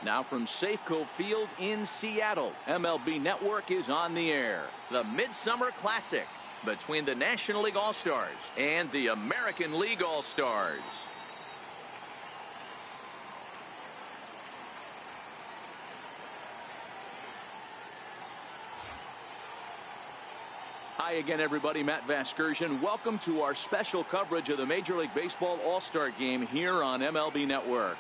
Now from Safeco Field in Seattle, MLB Network is on the air. The Midsummer Classic between the National League All-Stars and the American League All-Stars. Hi again, everybody. Matt Vasgersian. Welcome to our special coverage of the Major League Baseball All-Star Game here on MLB Network.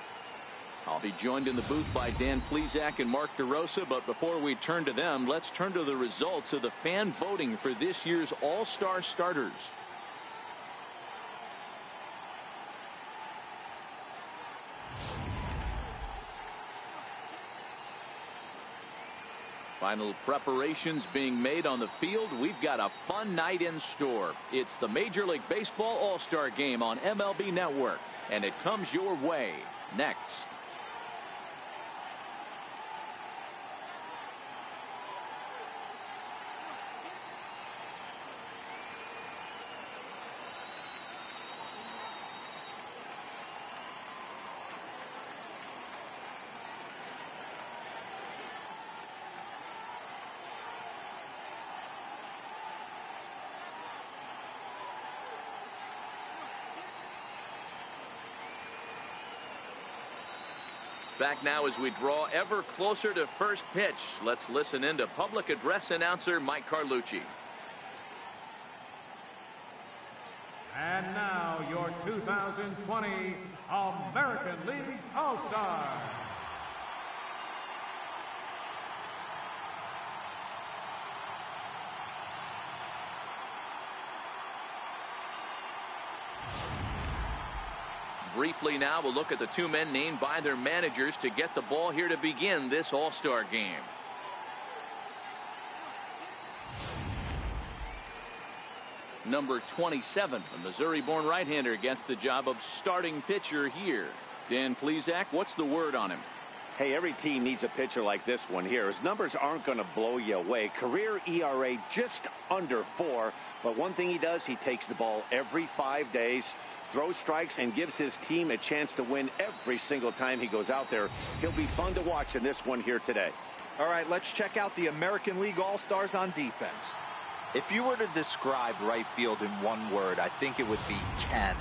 I'll be joined in the booth by Dan Plesac and Mark DeRosa, but before we turn to them, let's turn to the results of the fan voting for this year's All-Star starters. Final preparations being made on the field. We've got a fun night in store. It's the Major League Baseball All-Star Game on MLB Network, and it comes your way next. Back now as we draw ever closer to first pitch. Let's listen in to public address announcer Mike Carlucci. And now your 2020 American League All-Star. Briefly now, we'll look at the two men named by their managers to get the ball here to begin this All-Star game. Number 27, a Missouri-born right-hander, gets the job of starting pitcher here. Dan Plesac, what's the word on him? Hey, every team needs a pitcher like this one here. His numbers aren't going to blow you away. Career ERA just under 4. But one thing he does, he takes the ball every 5 days, throws strikes, and gives his team a chance to win every single time he goes out there. He'll be fun to watch in this one here today. All right, let's check out the American League All-Stars on defense. If you were to describe right field in one word, I think it would be cannon.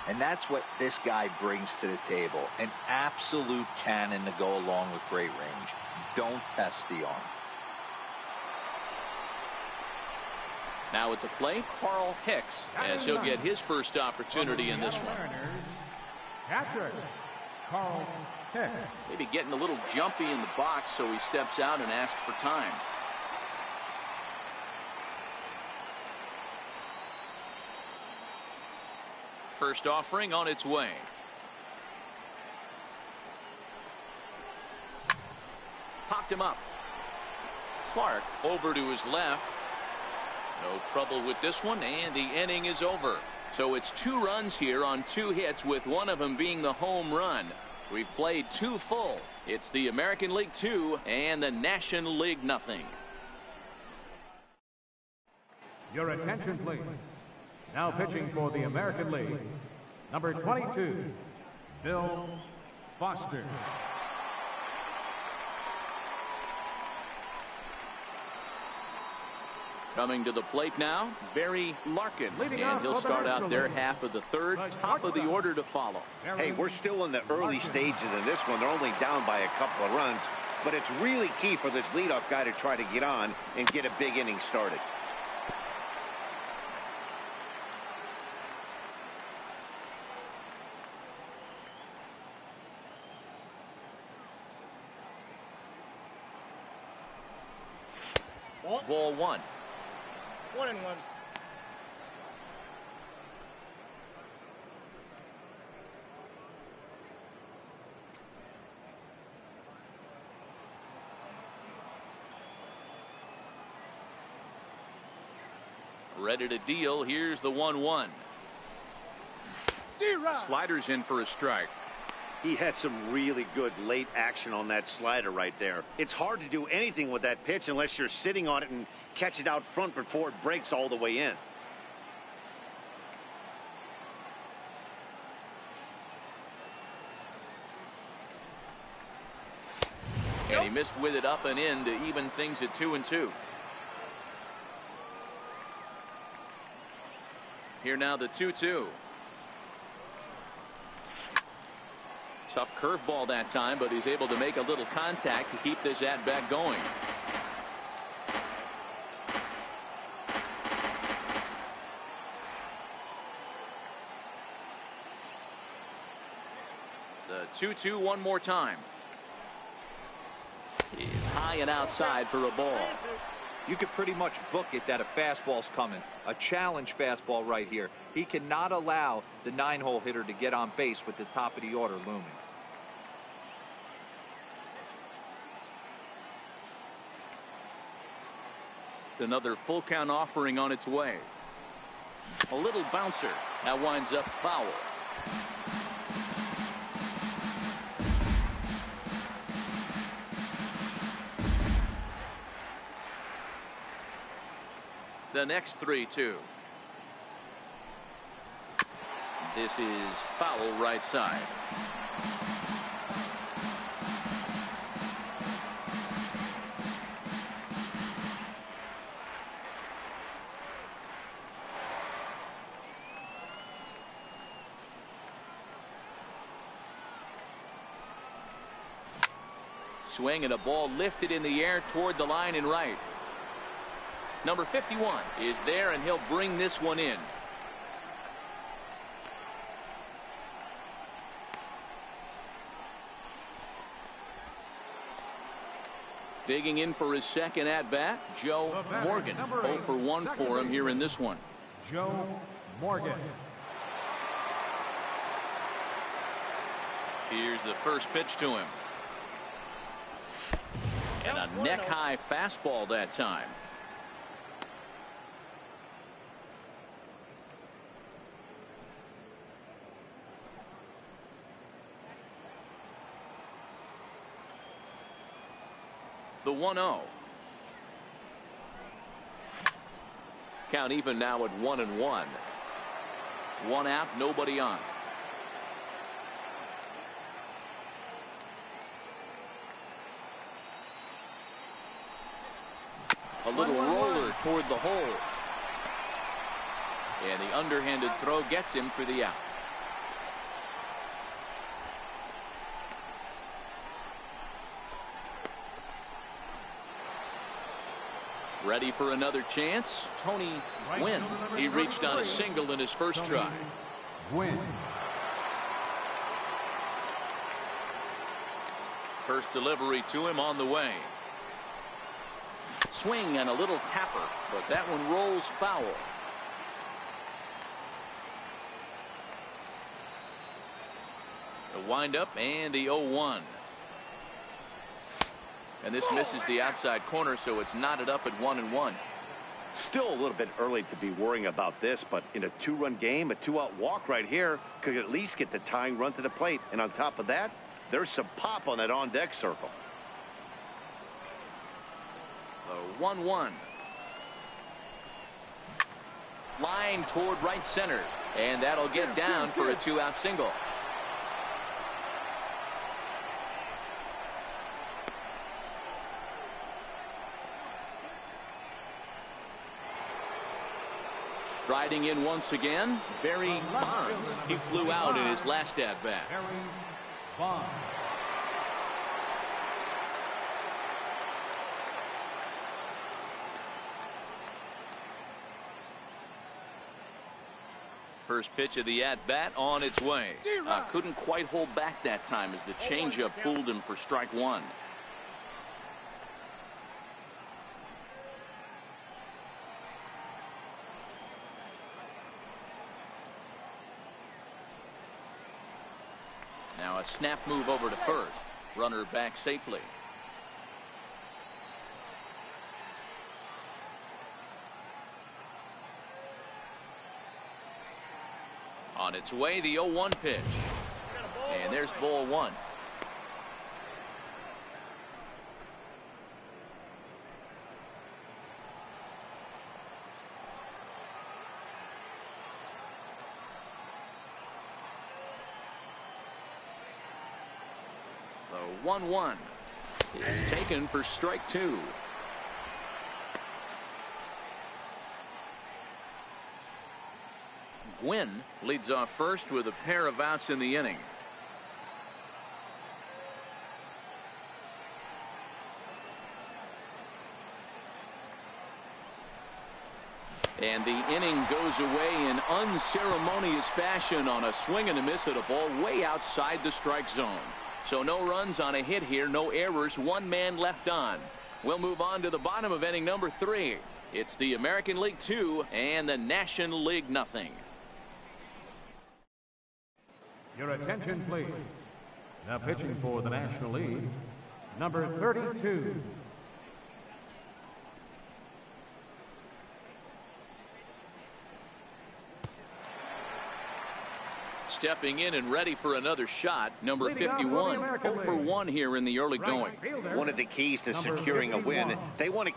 And that's what this guy brings to the table. An absolute cannon to go along with great range. Don't test the arm. Now at the plate, Carl Hicks, as he'll get his first opportunity in this one. Catcher, Carl Hicks. Maybe getting a little jumpy in the box, so he steps out and asks for time. First offering on its way. Popped him up. Clark over to his left. No trouble with this one, and the inning is over. So it's 2 runs here on 2 hits, with one of them being the home run. We've played 2 full. It's the American League 2 and the National League nothing. Your attention, please. Now pitching for the American League, number 22, Bill Foster. Coming to the plate now, Barry Larkin, and he'll start out their half of the third, top of the order to follow. Hey, we're still in the early stages in this one. They're only down by a couple of runs, but it's really key for this leadoff guy to try to get on and get a big inning started. Ball 1. 1-1. Ready to deal. Here's the 1-1. Sliders in for a strike. He had some really good late action on that slider right there. It's hard to do anything with that pitch unless you're sitting on it and catch it out front before it breaks all the way in. And he missed with it up and in to even things at 2-2. Here now the 2-2. Tough curveball that time, but he's able to make a little contact to keep this at-bat going. The 2-2 one more time. He's high and outside for a ball. You could pretty much book it that a fastball's coming. A challenge fastball right here. He cannot allow the 9-hole hitter to get on base with the top of the order looming. Another full count offering on its way. A little bouncer. That winds up foul. The next 3-2. This is foul right side. Swing and a ball lifted in the air toward the line and right. Number 51 is there, and he'll bring this one in. Digging in for his second at-bat, Joe Morgan. 0 for 1 for him here in this one. Joe Morgan. Here's the first pitch to him. And a neck-high fastball that time. The 1-0. Count even now at 1-1. One out, nobody on. A little roller toward the hole. And the underhanded throw gets him for the out. Ready for another chance. Tony Gwynn. He reached on a single in his first try. Gwynn. First delivery to him on the way. Swing and a little tapper, but that one rolls foul. The windup and the 0-1. And this misses the outside corner, so it's knotted up at 1-1. Still a little bit early to be worrying about this, but in a 2-run game, a 2-out walk right here could at least get the tying run to the plate. And on top of that, there's some pop on that on-deck circle. The 1-1. Line toward right center, and that'll get down for a 2-out single. Striding in once again, Barry Bonds. He flew out in his last at-bat. Barry Bonds. First pitch of the at-bat on its way. Couldn't quite hold back that time as the changeup fooled him for strike one. Now a snap move over to first. Runner back safely. On its way, the 0-1 pitch. And there's ball one. The 1-1. is taken for strike 2. Gwynn leads off first with a pair of outs in the inning. And the inning goes away in unceremonious fashion on a swing and a miss at a ball way outside the strike zone. So no runs on a hit here, no errors, one man left on. We'll move on to the bottom of inning number 3. It's the American League 2 and the National League nothing. Your attention, please. Now pitching for the National League, number 32. Stepping in and ready for another shot, number 51. 0 for 1 here in the early going. One of the keys to securing a win, they want to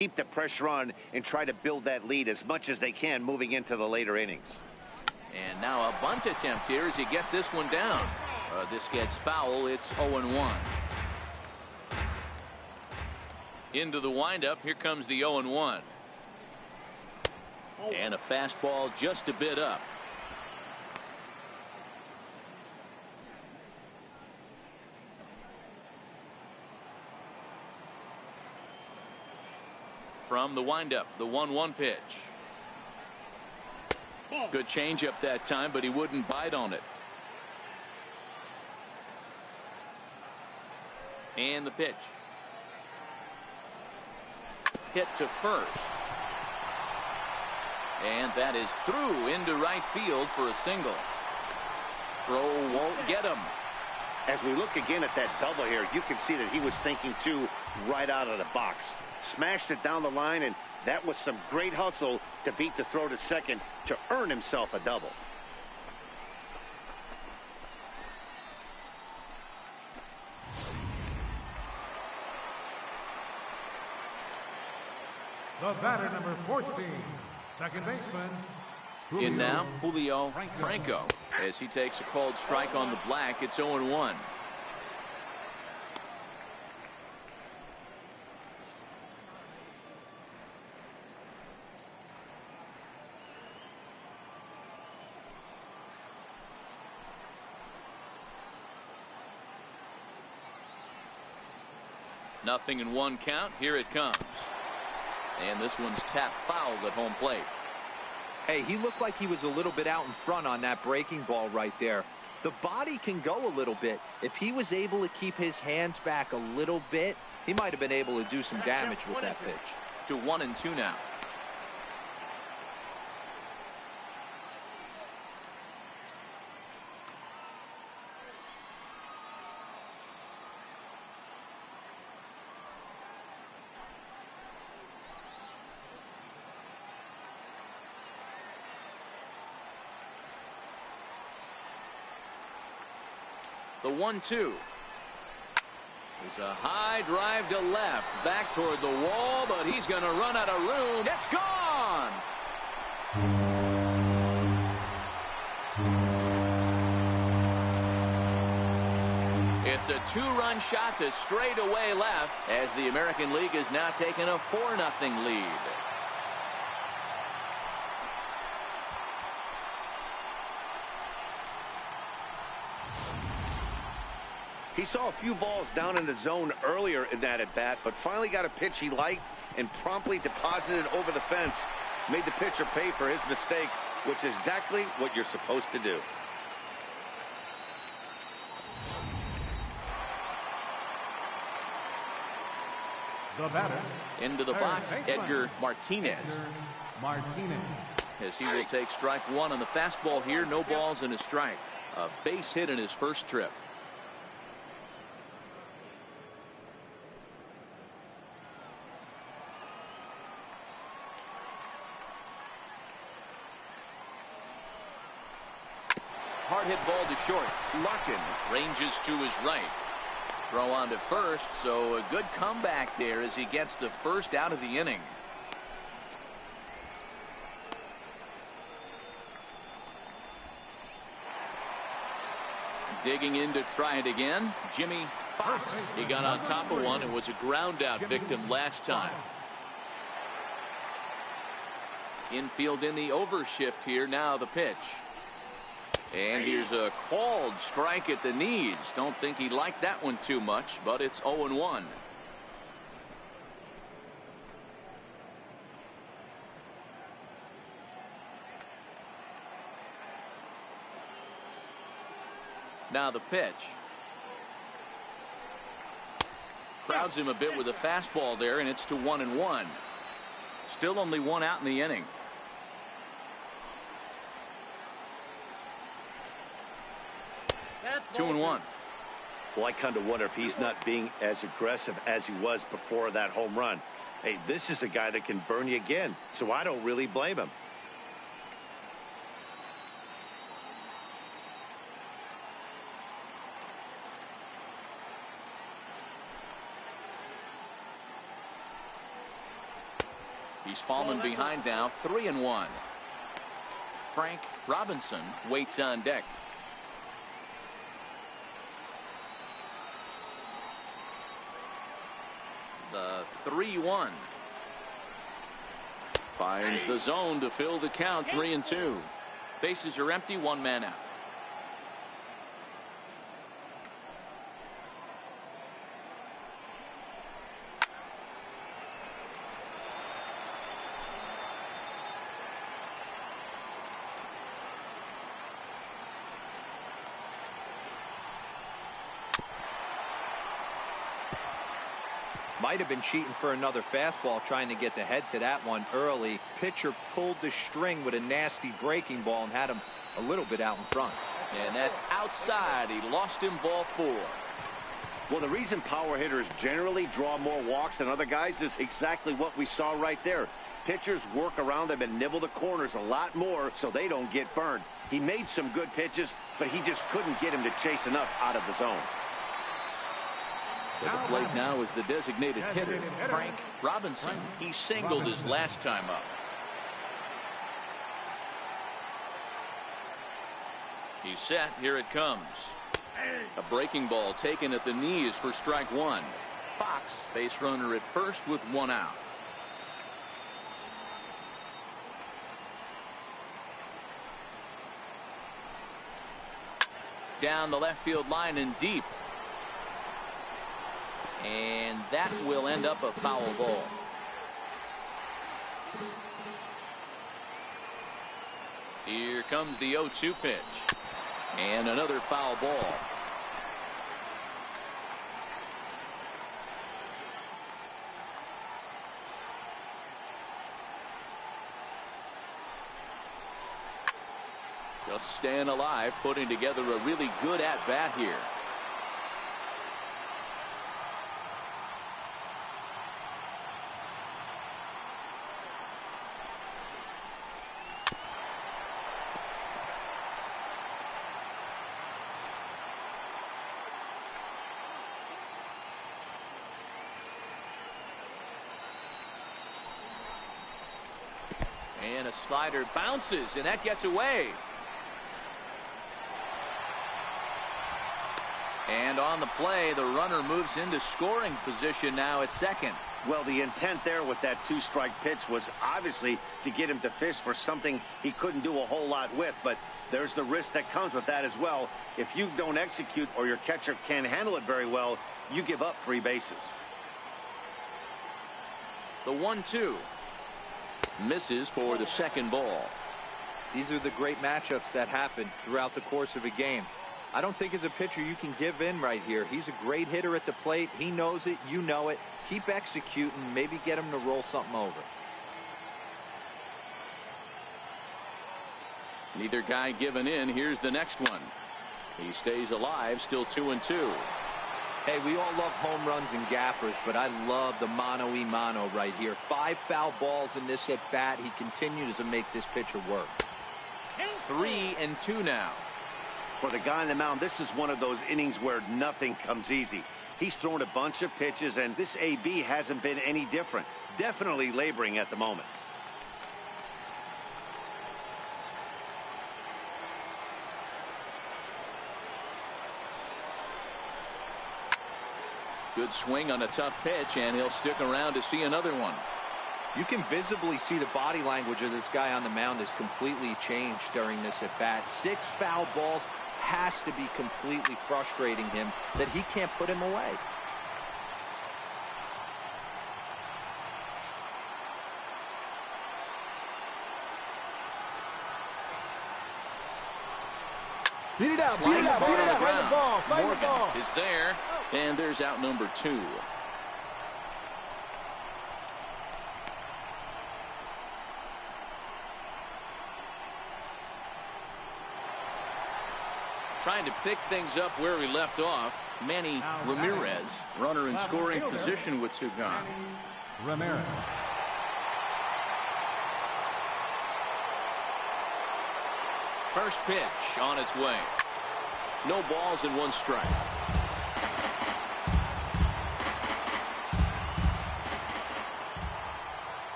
keep the pressure on and try to build that lead as much as they can moving into the later innings. And now a bunt attempt here as he gets this one down. This gets foul. It's 0-1. Into the windup. Here comes the 0-1. And a fastball just a bit up. From the windup, the 1-1 pitch. Good changeup that time, but he wouldn't bite on it. And the pitch. Hit to first. And that is through into right field for a single. Throw won't get him. As we look again at that double here, you can see that he was thinking too right out of the box. Smashed it down the line, and that was some great hustle to beat the throw to second to earn himself a double. The batter, number 14, second baseman. In now, Julio Franco. As he takes a called strike on the black, it's 0-1. Nothing in one count. Here it comes. And this one's tapped foul at home plate. Hey, he looked like he was a little bit out in front on that breaking ball right there. The body can go a little bit. If he was able to keep his hands back a little bit, he might have been able to do some damage with that pitch. To 1-2 now. The 1-2 is a high drive to left, back toward the wall, but he's going to run out of room. It's gone. It's a 2-run shot to straightaway left as the American League is now taking a 4-0 lead. He saw a few balls down in the zone earlier in that at-bat, but finally got a pitch he liked and promptly deposited over the fence. Made the pitcher pay for his mistake, which is exactly what you're supposed to do. The batter. Into the box, Edgar Martinez. As he will take strike 1 on the fastball here. No balls and a strike. A base hit in his first trip. hard hit ball to short. Larkin ranges to his right. Throw on to first, so a good comeback there as he gets the first out of the inning. Digging in to try it again, Jimmy Fox. He got on top of one and was a ground out victim last time. Infield in the overshift here. Now the pitch. And here's a called strike at the knees. Don't think he liked that one too much, but it's 0-1. Now the pitch. Crowds him a bit with a fastball there, and it's to 1-1. Still only one out in the inning. That's 2-1. Well, I kind of wonder if he's not being as aggressive as he was before that home run. Hey, this is a guy that can burn you again, so I don't really blame him. He's fallen behind now, 3-1. Frank Robinson waits on deck. The 3-1. Finds the zone to fill the count, 3-2. Bases are empty, one man out. Might have been cheating for another fastball, trying to get the head to that one early. Pitcher pulled the string with a nasty breaking ball and had him a little bit out in front. And that's outside. He lost him, ball 4. Well, the reason power hitters generally draw more walks than other guys is exactly what we saw right there. Pitchers work around them and nibble the corners a lot more so they don't get burned. He made some good pitches, but he just couldn't get him to chase enough out of the zone. At the plate now is the designated hitter, Frank Robinson. He singled his last time up. He's set. Here it comes. A breaking ball taken at the knees for strike 1. Fox, base runner at first with one out. Down the left field line and deep. And that will end up a foul ball. Here comes the 0-2 pitch. And another foul ball. Just staying alive, putting together a really good at-bat here. And a slider bounces, and that gets away. And on the play, the runner moves into scoring position now at second. Well, the intent there with that 2-strike pitch was obviously to get him to fish for something he couldn't do a whole lot with, but there's the risk that comes with that as well. If you don't execute or your catcher can't handle it very well, you give up 3 bases. The 1-2. Misses for the second ball. These are the great matchups that happen throughout the course of a game. I don't think as a pitcher you can give in right here. He's a great hitter at the plate. He knows it. You know it. Keep executing. Maybe get him to roll something over. Neither guy giving in. Here's the next one. He stays alive, still 2-2. Hey, we all love home runs and gappers, but I love the mano-y-mano right here. 5 foul balls in this at bat. He continues to make this pitcher work. 3-2 now. For the guy on the mound, this is one of those innings where nothing comes easy. He's thrown a bunch of pitches, and this AB hasn't been any different. Definitely laboring at the moment. Good swing on a tough pitch, and he'll stick around to see another one. You can visibly see the body language of this guy on the mound has completely changed during this at bat. 6 foul balls has to be completely frustrating him that he can't put him away. Beat it out, beat it out, beat it out. Find the ball, find the ball. Morgan is there, and there's out number 2. Trying to pick things up where we left off, Manny Ramirez, runner in scoring position with two gone. Ramirez. First pitch on its way. No balls and 1 strike.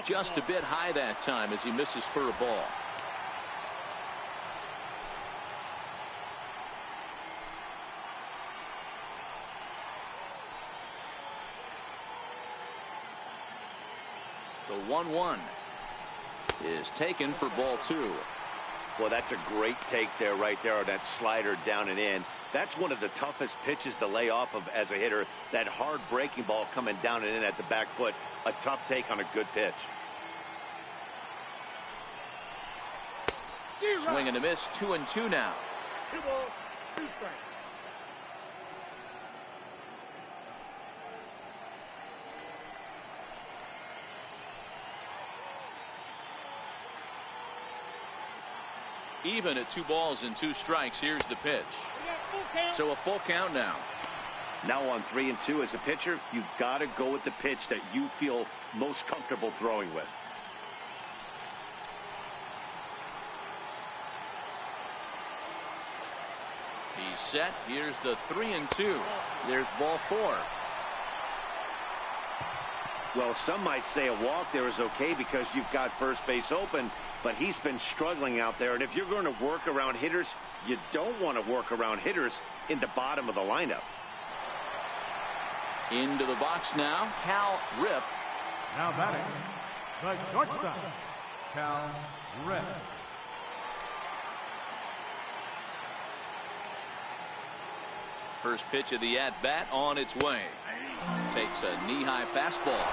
Just a bit high that time as he misses for a ball. The 1-1 is taken for ball 2. Well, that's a great take there, right there, on that slider down and in. That's one of the toughest pitches to lay off of as a hitter. That hard breaking ball coming down and in at the back foot. A tough take on a good pitch. Swing and a miss, 2-2 now. 2 balls, 2 strikes. Even at 2 balls and 2 strikes, here's the pitch. So a full count now. Now on 3-2 as a pitcher, you've got to go with the pitch that you feel most comfortable throwing with. He's set. Here's the 3-2. There's ball 4. Well, some might say a walk there is okay because you've got first base open, but he's been struggling out there. And if you're going to work around hitters, you don't want to work around hitters in the bottom of the lineup. Into the box now, Cal Rip. Now batting, the shortstop, Cal Rip. First pitch of the at-bat on its way. Takes a knee-high fastball.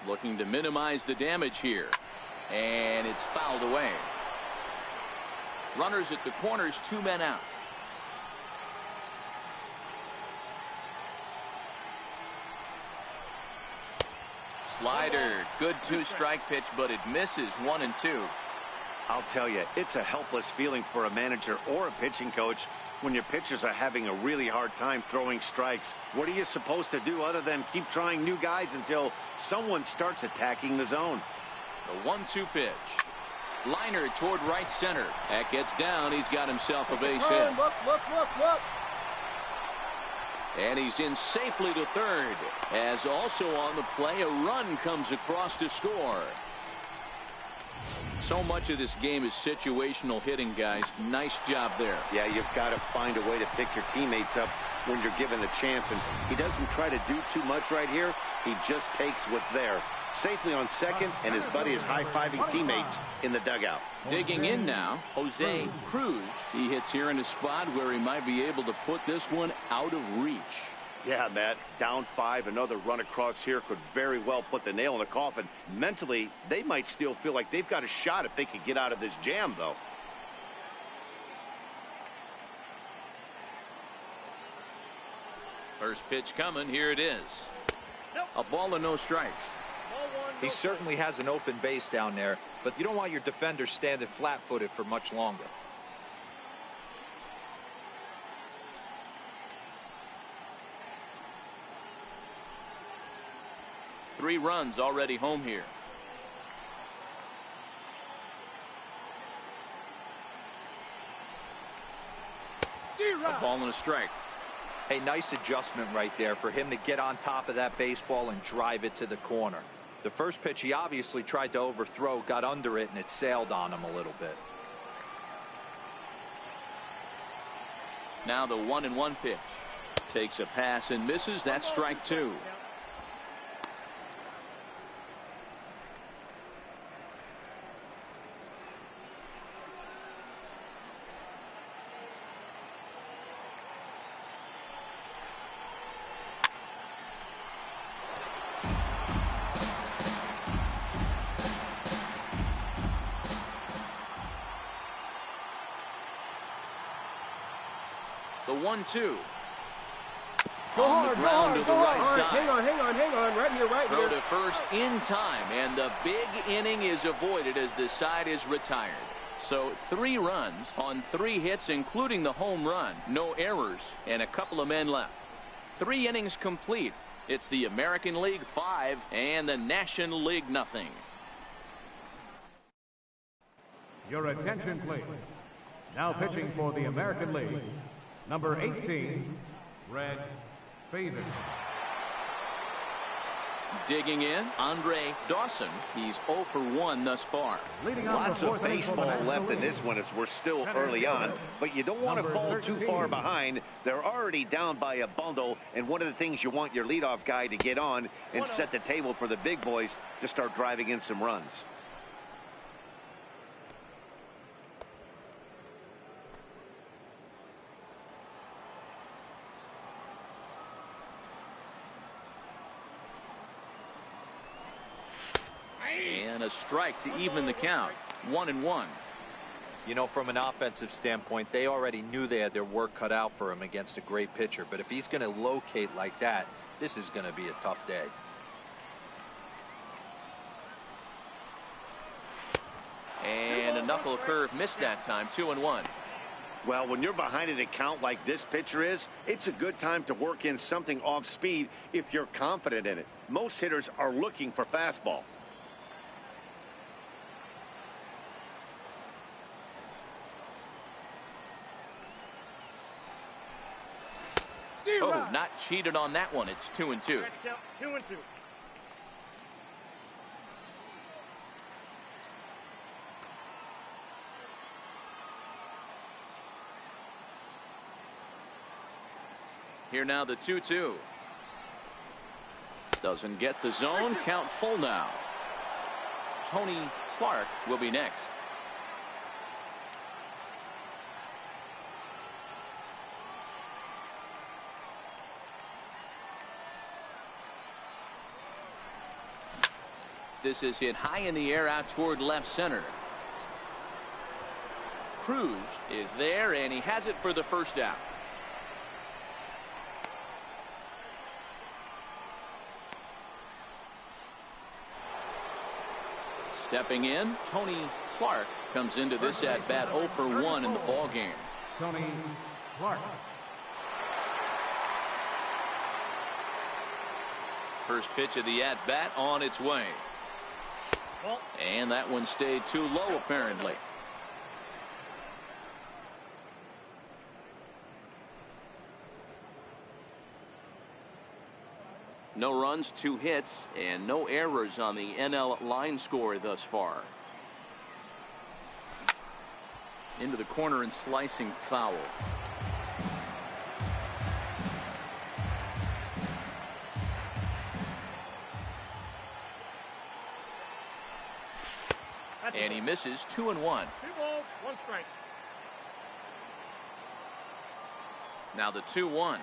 Looking to minimize the damage here. And it's fouled away. Runners at the corners, 2 men out. Slider, good 2-strike pitch, but it misses. 1-2. I'll tell you, it's a helpless feeling for a manager or a pitching coach when your pitchers are having a really hard time throwing strikes. What are you supposed to do other than keep trying new guys until someone starts attacking the zone? The 1-2 pitch. Liner toward right center. That gets down. He's got himself a base hit. Look. And he's in safely to third. As also on the play, a run comes across to score. So much of this game is situational hitting, guys. Nice job there. Yeah, you've got to find a way to pick your teammates up when you're given the chance. And he doesn't try to do too much right here. He just takes what's there. Safely on second, and his buddy is high-fiving teammates in the dugout. Digging in now, Jose Cruz. He hits here in a spot where he might be able to put this one out of reach. Yeah, Matt, down 5, another run across here could very well put the nail in the coffin. Mentally, they might still feel like they've got a shot if they could get out of this jam, though. First pitch coming. Here it is. A ball and no strikes. He certainly has an open base down there, but you don't want your defender standing flat-footed for much longer. 3 runs already home here. A ball and a strike. A nice adjustment right there for him to get on top of that baseball and drive it to the corner. The first pitch he obviously tried to overthrow, got under it, and it sailed on him a little bit. Now the 1-1 pitch. Takes a pass and misses. That's strike 2. The 1-2. Go hard, go hard, to go the right hard. side. Hang on. Right here, right Throw here. to first in time, and the big inning is avoided as the side is retired. So 3 runs on 3 hits, including the home run. No errors, and a couple of men left. 3 innings complete. It's the American League 5 and the National League nothing. Your attention, please. Now pitching for the American League, number 18, Red Faven. Digging in, Andre Dawson. He's 0 for 1 thus far. Lots of baseball left in this one as we're still early on, but you don't want to fall too far behind. They're already down by a bundle, and one of the things you want your leadoff guy to get on and set the table for the big boys to start driving in some runs. And a strike to even the count. 1-1. You know, from an offensive standpoint, they already knew they had their work cut out for him against a great pitcher. But if he's going to locate like that, this is going to be a tough day. And a knuckle curve missed that time. 2-1. Well, when you're behind an account like this pitcher is, it's a good time to work in something off speed if you're confident in it. Most hitters are looking for fastball. Oh, not cheated on that one. It's 2-2. 2-2. Here now the 2-2. Doesn't get the zone. Count full now. Tony Clark will be next. This is hit high in the air out toward left center. Cruz is there, and he has it for the first out. Stepping in, Tony Clark comes into this at bat 0 for 1 in the ball game. Tony Clark. First pitch of the at bat on its way. And that one stayed too low, apparently. No runs, 2 hits, and no errors on the NL line score thus far. Into the corner and slicing foul. And he misses. 2-1. 2 balls, 1 strike. Now the 2-1.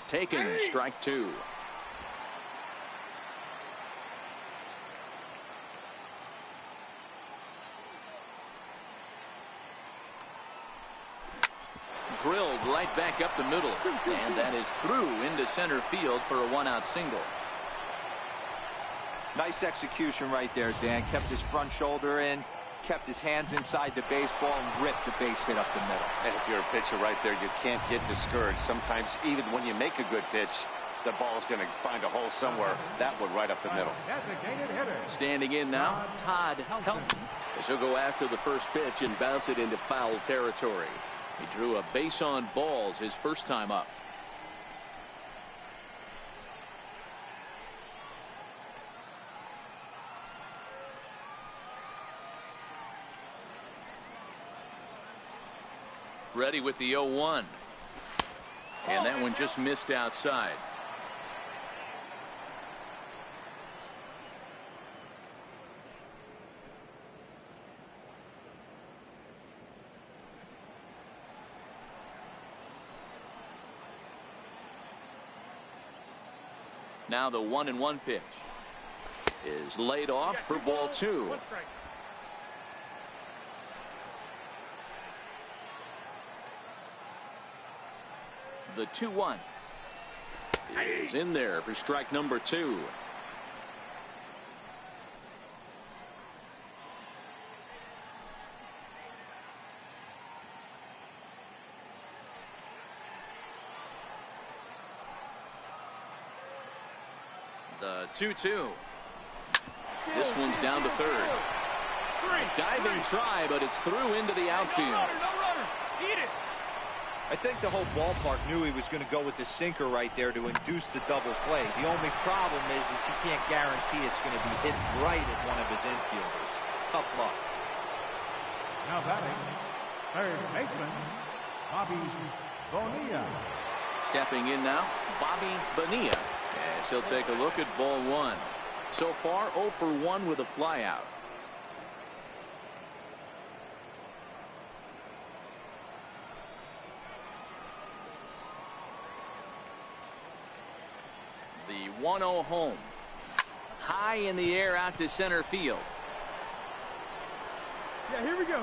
Taking strike 2. Drilled right back up the middle, and that is through into center field for a 1-out single. Nice execution right there, Dan. Kept his front shoulder in, kept his hands inside the baseball, and ripped the base hit up the middle. And if you're a pitcher right there, you can't get discouraged. Sometimes even when you make a good pitch, the ball's going to find a hole somewhere. That one right up the middle. Designated hitter. Standing in now, Todd Helton. As he'll go after the first pitch and bounce it into foul territory. He drew a base on balls his first time up. Ready with the 0-1. And that one just missed outside. Now the 1-1 pitch is laid off for ball 2. The 2-1 is in there for strike number 2. The 2-2. This one's down to third. A diving try, but it's through into the outfield. No runner. Eat it. I think the whole ballpark knew he was going to go with the sinker right there to induce the double play. The only problem is he can't guarantee it's going to be hit right at one of his infielders. Tough luck. Now batting, third baseman, Bobby Bonilla. Stepping in now, Bobby Bonilla. As he'll take a look at ball 1. So far, 0 for 1 with a flyout. The 1-0 home. High in the air out to center field. Yeah, here we go.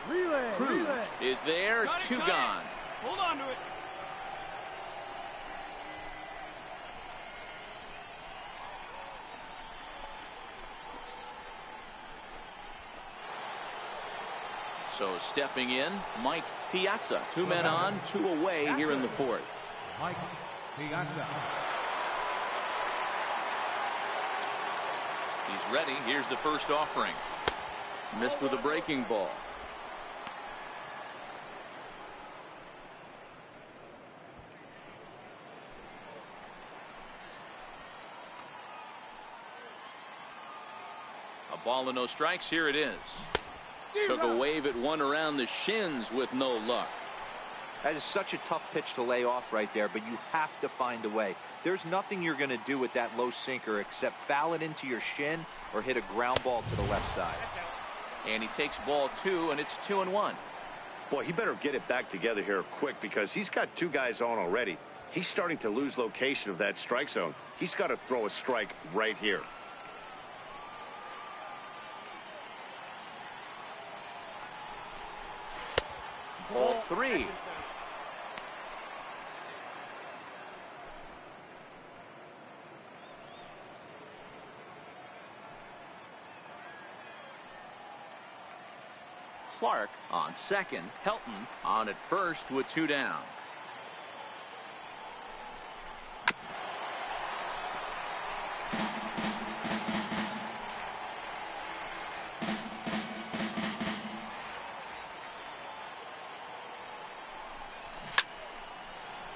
Relay. Cruz is there, two gone. Hold on to it. So stepping in, Mike Piazza. 2 men on, 2 away here in the 4th. Mike Piazza. He's ready. Here's the first offering. Missed with a breaking ball. A ball and no strikes. Here it is. Took a wave at one around the shins with no luck. That is such a tough pitch to lay off right there, but you have to find a way. There's nothing you're going to do with that low sinker except foul it into your shin or hit a ground ball to the left side. And he takes ball 2, and it's 2-1. Boy, he better get it back together here quick because he's got 2 guys on already. He's starting to lose location of that strike zone. He's got to throw a strike right here. Ball 3. Clark on second. Helton on at first with 2 down.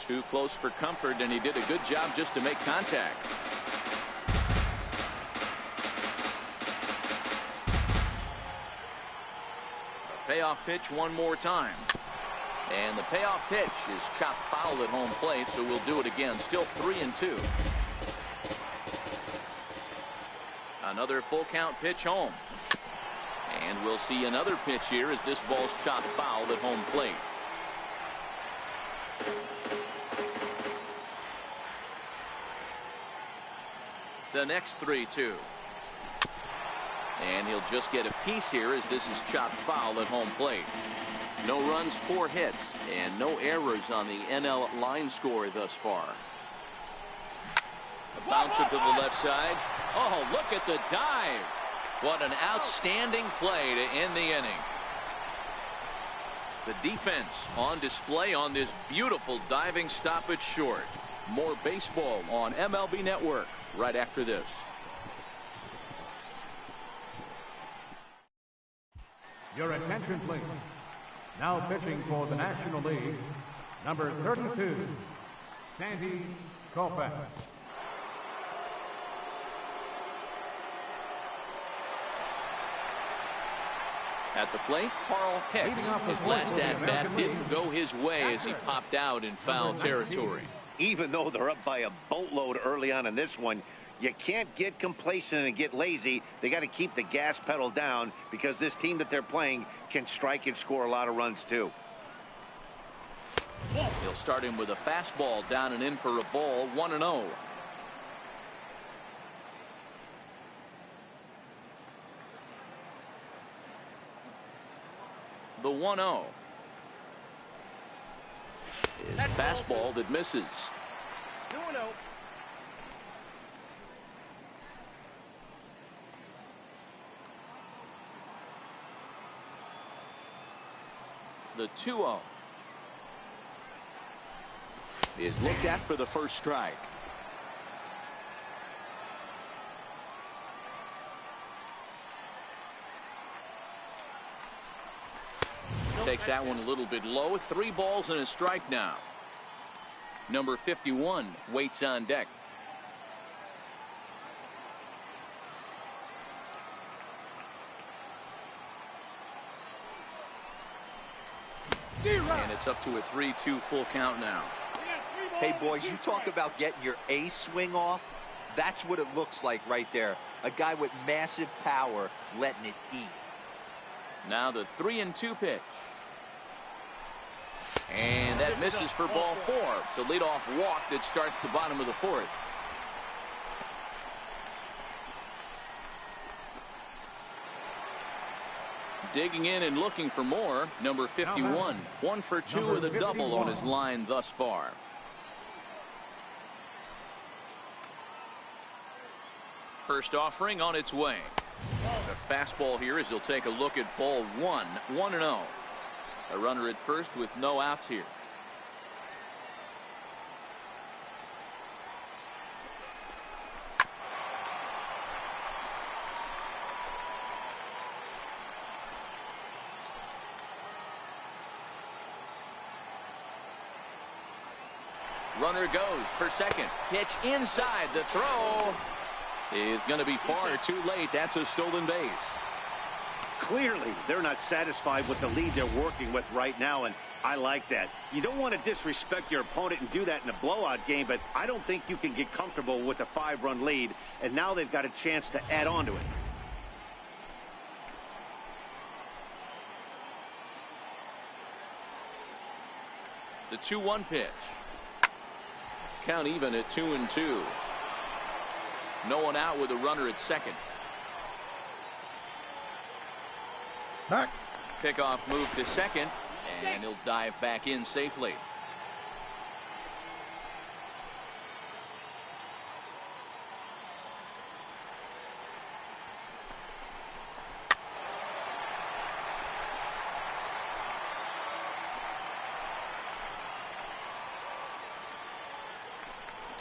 Too close for comfort, and he did a good job just to make contact. The payoff pitch one more time. And the payoff pitch is chopped foul at home plate, so we'll do it again. Still 3-2. Another full count pitch home. And we'll see another pitch here as this ball's chopped foul at home plate. The next 3-2. And he'll just get a piece here as this is chopped foul at home plate. No runs, 4 hits, and no errors on the NL line score thus far. A bouncer to the left side. Oh, look at the dive. What an outstanding play to end the inning. The defense on display on this beautiful diving stoppage short. More baseball on MLB Network right after this. Your attention, please. Now pitching for the National League, number 32, Sandy Koufax. At the plate, Carl Hicks. His last at-bat didn't go his way as he popped out in foul territory. Even though they're up by a boatload early on in this one, you can't get complacent and get lazy. They got to keep the gas pedal down because this team that they're playing can strike and score a lot of runs too. He'll start him with a fastball down and in for a ball, 1-0. The 1-0 is a fastball that misses. 2-0. The 2-0 is looked at for the first strike. Takes that one a little bit low. 3 balls and a strike now. Number 51 waits on deck. And it's up to a 3-2 full count now. Hey, boys, you talk about getting your A swing off. That's what it looks like right there. A guy with massive power letting it eat. Now the 3-2 pitch. And that misses for ball 4. It's a leadoff walk that starts the bottom of the 4th. Digging in and looking for more. Number 51. 1 for 2 with a double on his line thus far. First offering on its way. The fastball here as he'll take a look at ball 1. 1-0. A runner at first with no outs here. Runner goes for second. Pitch inside. The throw is going to be far too late. That's a stolen base. Clearly, they're not satisfied with the lead they're working with right now, and I like that. You don't want to disrespect your opponent and do that in a blowout game, but I don't think you can get comfortable with a 5-run lead, and now they've got a chance to add on to it. The 2-1 pitch. Count even at 2-2. No one out with a runner at second. Back. Pickoff move to second, and he'll dive back in safely.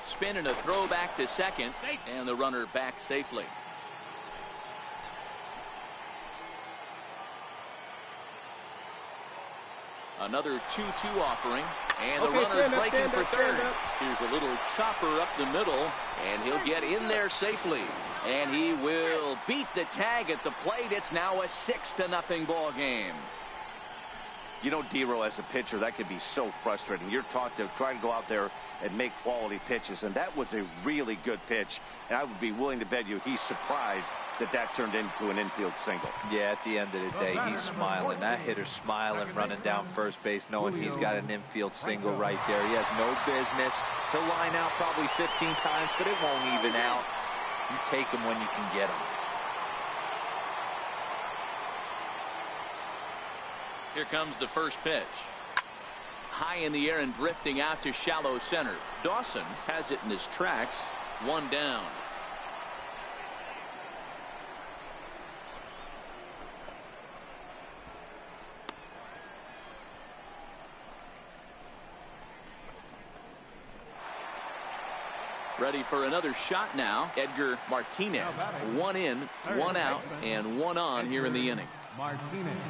Spin and a throw back to second, and the runner back safely. Another 2-2 offering, and the runner's breaking for third. Here's a little chopper up the middle, and he'll get in there safely. And he will beat the tag at the plate. It's now a 6-0 ball game. You know, D-Row, as a pitcher, that could be so frustrating. You're taught to try to go out there and make quality pitches, and that was a really good pitch. And I would be willing to bet you he's surprised that that turned into an infield single. Yeah, at the end of the day, he's smiling. That hitter's smiling, running down first base, knowing he's got an infield single right there. He has no business. He'll line out probably 15 times, but it won't even out. You take him when you can get him. Here comes the first pitch. High in the air and drifting out to shallow center. Dawson has it in his tracks. 1 down. Ready for another shot now. Edgar Martinez. 1 in, 1 out, and 1 on here in the inning. Martinez.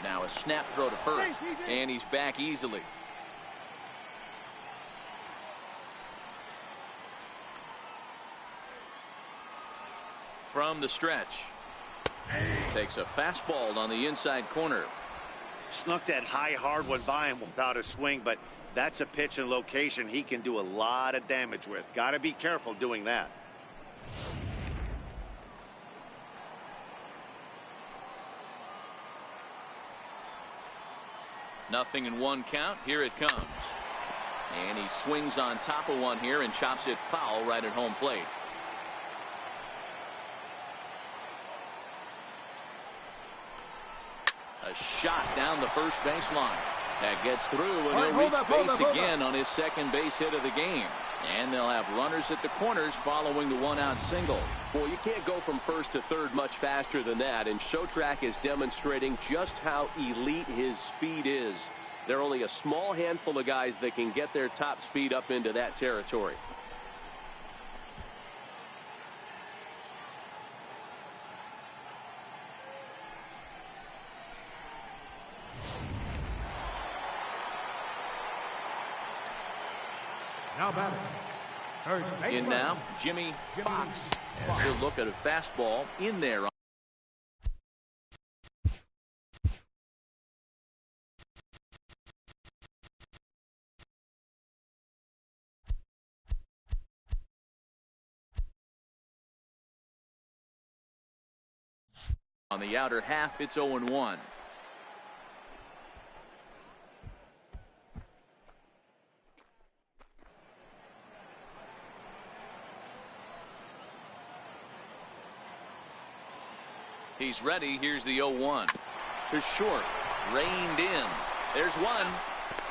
Now a snap throw to first, and he's back easily. From the stretch. Takes a fastball on the inside corner. Snuck that high hard one by him without a swing, but that's a pitch and location he can do a lot of damage with. Got to be careful doing that. Nothing in 1 count. Here it comes. And he swings on top of one here and chops it foul right at home plate. A shot down the first baseline. That gets through, and he'll reach base again on his second base hit of the game. And they'll have runners at the corners following the 1-out single. Boy, you can't go from first to third much faster than that, and Showtrack is demonstrating just how elite his speed is. There are only a small handful of guys that can get their top speed up into that territory. Now batting. In now, Jimmy Fox. As he'll look at a fastball in there. On the outer half, it's 0-1. He's ready. Here's the 0-1. To short. Reined in. There's one.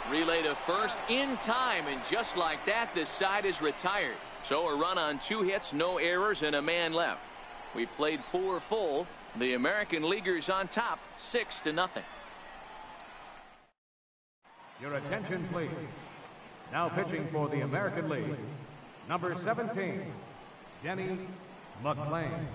Relay to first in time, and just like that, this side is retired. So a run on 2 hits, no errors, and a man left. We played 4 full. The American Leaguers on top, 6-0. Your attention, please. Now pitching for the American League, number 17, Denny McClain.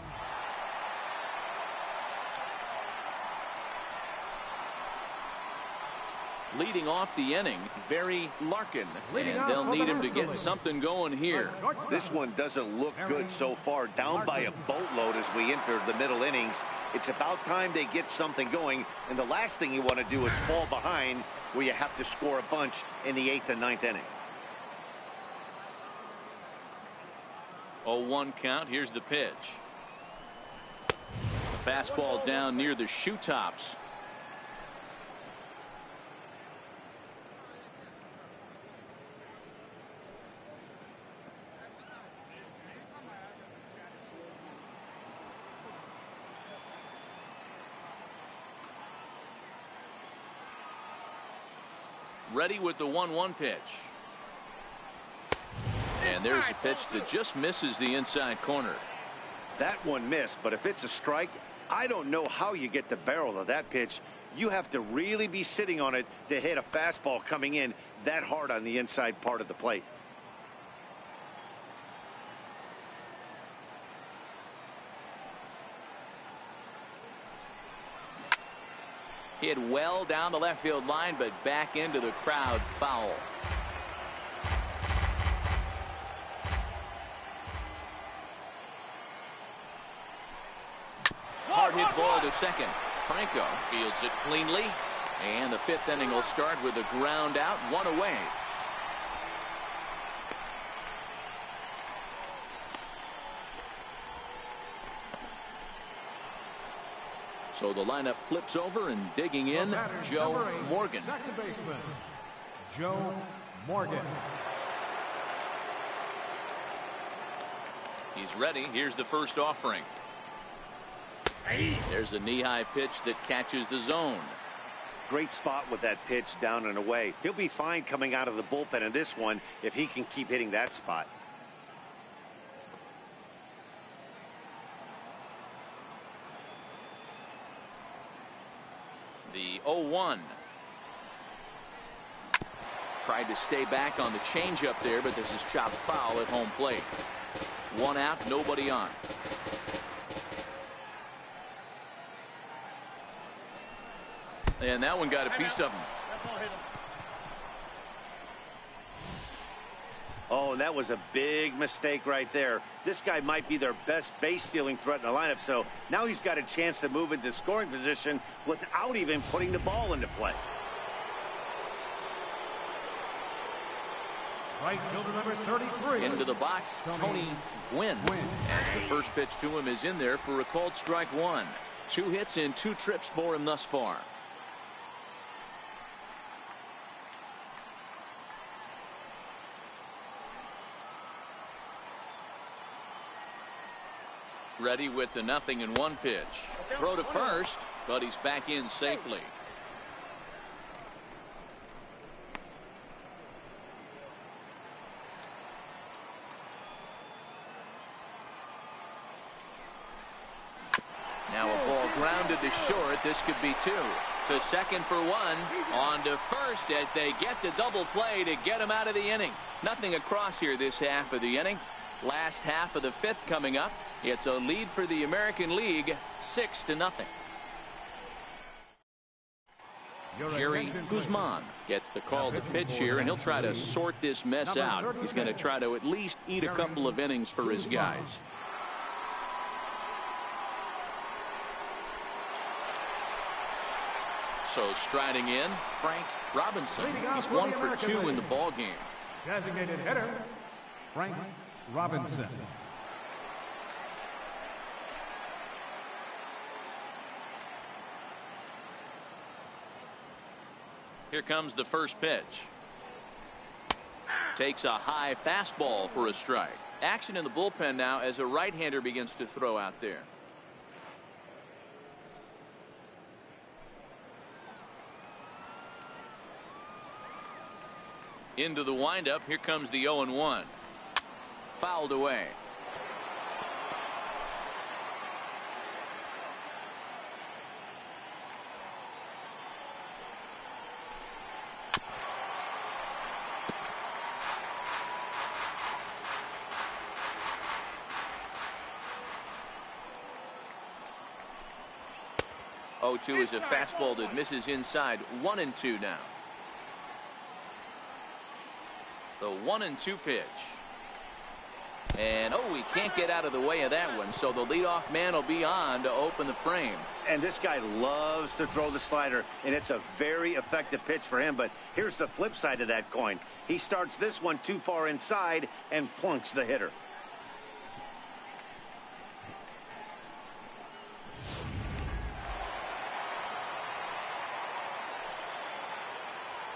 Leading off the inning, Barry Larkin, and they'll need him to get something going here. This one doesn't look good so far. Down by a boatload as we enter the middle innings. It's about time they get something going, and the last thing you want to do is fall behind where you have to score a bunch in the 8th and 9th inning. 0-1 count. Here's the pitch. Fastball down near the shoe tops. Ready with the 1-1 pitch. And there's a pitch that just misses the inside corner. That one missed, but if it's a strike, I don't know how you get the barrel of that pitch. You have to really be sitting on it to hit a fastball coming in that hard on the inside part of the plate. Hit well down the left field line, but back into the crowd, foul. Hard hit ball to second. Franco fields it cleanly, and the 5th inning will start with a ground out, 1 away. So the lineup flips over, and digging in, Joe Morgan. Second baseman, Joe Morgan. He's ready. Here's the first offering. There's a knee-high pitch that catches the zone. Great spot with that pitch down and away. He'll be fine coming out of the bullpen in this one if he can keep hitting that spot. The 0-1. Tried to stay back on the changeup there, but this is chopped foul at home plate. One out, nobody on. And that one got a piece of him. Oh, that was a big mistake right there. This guy might be their best base stealing threat in the lineup, so now he's got a chance to move into scoring position without even putting the ball into play. Right fielder number 33. Into the box, Tony Gwynn. As the first pitch to him is in there for a called strike one. 2 hits in 2 trips for him thus far. Ready with the 0-1 pitch. Throw to first, but he's back in safely. Now a ball grounded to short. This could be 2. To second for 1. On to first as they get the double play to get him out of the inning. Nothing across here this half of the inning. Last half of the 5th coming up. It's a lead for the American League, 6-0. Jerry Guzman gets the call to pitch here, and he'll try to sort this mess out. He's going to try to at least eat a couple of innings for his guys. So striding in, Frank Robinson. He's 1 for 2 in the ball game. Designated hitter, Frank Robinson. Here comes the first pitch. Takes a high fastball for a strike. Action in the bullpen now as a right-hander begins to throw out there. Into the windup. Here comes the 0-1. Fouled away. Oh, 2 is a fastball that misses inside. 1-2 now. The 1-2 pitch. And he can't get out of the way of that one, so the leadoff man will be on to open the frame. And this guy loves to throw the slider, and it's a very effective pitch for him. But here's the flip side of that coin. He starts this one too far inside and plunks the hitter.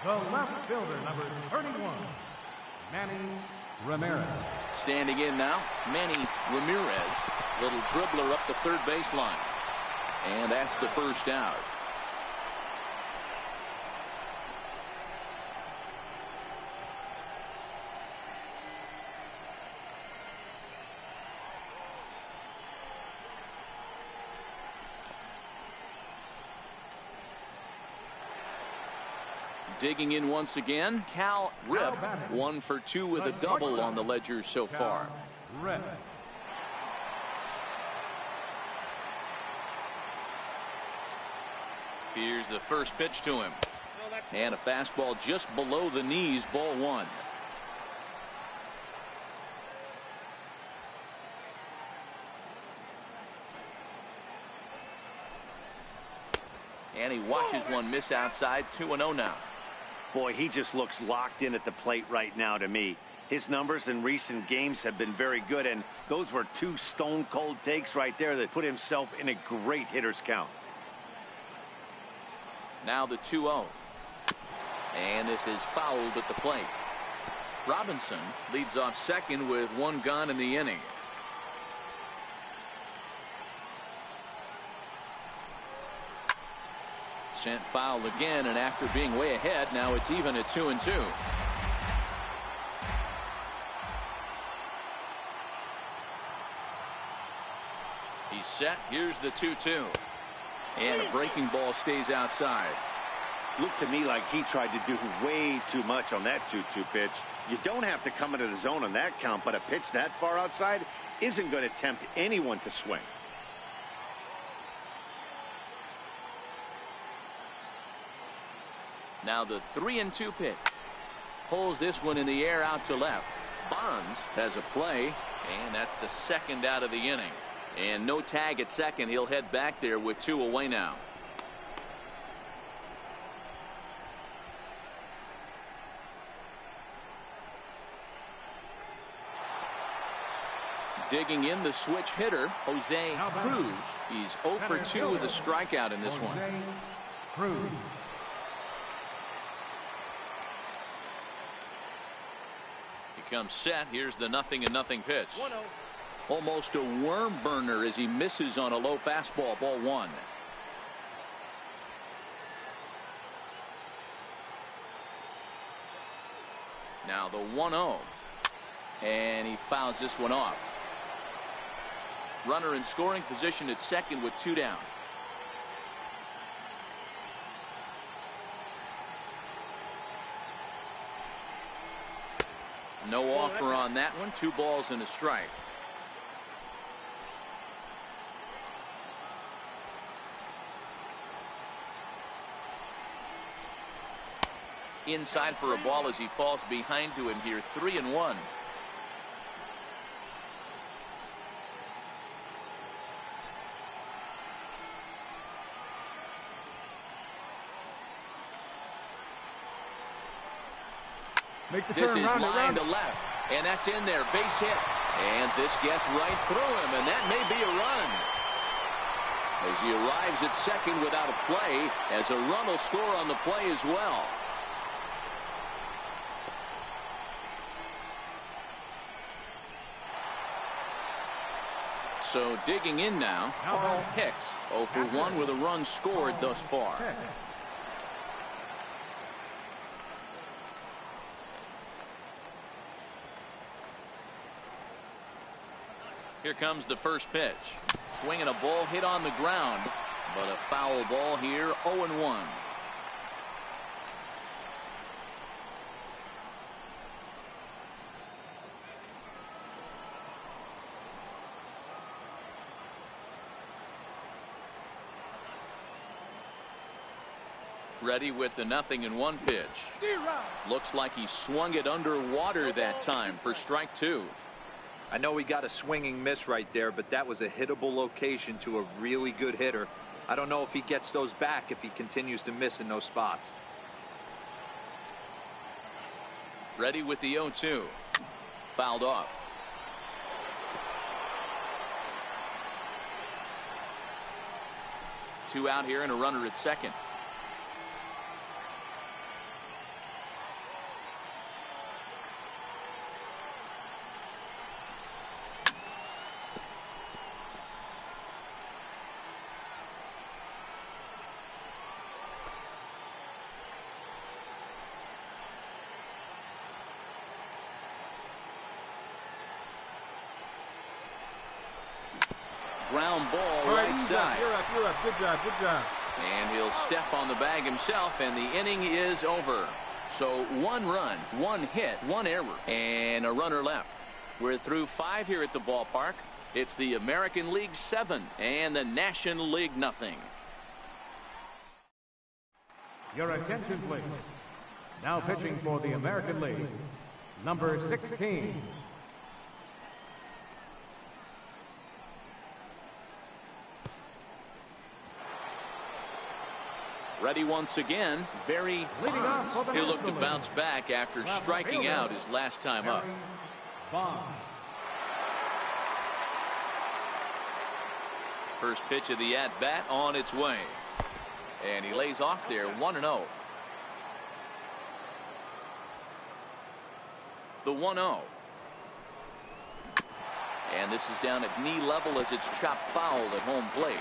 The left fielder, number 31, Manny Ramirez. Standing in now, Manny Ramirez. Little dribbler up the third baseline. And that's the first out. Digging in once again, Cal Rip. 1 for 2 with a double on the ledger so far. Rip. Here's the first pitch to him. And a fastball just below the knees, ball 1. And he watches one miss outside. 2-0 now. Boy, he just looks locked in at the plate right now to me. His numbers in recent games have been very good, and those were 2 stone-cold takes right there that put himself in a great hitter's count. Now the 2-0. And this is fouled at the plate. Robinson leads off second with 1 gone in the inning. Sent foul again, and after being way ahead, now it's even at 2-2. He's set. Here's the 2-2. And a breaking ball stays outside. Looked to me like he tried to do way too much on that 2-2 pitch. You don't have to come into the zone on that count, but a pitch that far outside isn't going to tempt anyone to swing. Now the 3-2 pitch. Pulls this one in the air out to left. Bonds has a play, and that's the second out of the inning. And no tag at second. He'll head back there with 2 away now. Digging in, the switch hitter, Jose Cruz. He's 0 for 2 with a strikeout in this one. Cruz. He comes set. Here's the 0-0 pitch. Almost a worm burner as he misses on a low fastball. Ball 1. Now the 1-0. And he fouls this one off. Runner in scoring position at second with 2 down. No offer on that one. 2 balls and a strike. Inside for a ball as he falls behind to him here. 3-1. Make the This turn, is round it, line round to it. left, and that's in there. Base hit, and this gets right through him, and that may be a run. As he arrives at second without a play, as a run will score on the play as well. So digging in now, Carl Hicks, 0 for 1 with a run scored thus far. Here comes the first pitch. Swinging a ball hit on the ground, but a foul ball here. 0-1. Ready with the 0-1 pitch. Looks like he swung it underwater that time for strike 2. I know he got a swinging miss right there, but that was a hittable location to a really good hitter. I don't know if he gets those back if he continues to miss in those spots. Ready with the 0-2. Fouled off. Two out here and a runner at second. Ground ball right side. You're up. Good job. And he'll step on the bag himself, and the inning is over. So 1 run, 1 hit, 1 error, and a runner left. We're through 5 here at the ballpark. It's the American League 7 and the National League 0. Your attention, please. Now pitching for the American League, number 16. Ready once again, Barry Bonds. He'll look to bounce back after striking out his last time up. First pitch of the at-bat on its way. And he lays off there, 1-0. The 1-0. And this is down at knee level as it's chopped foul at home plate.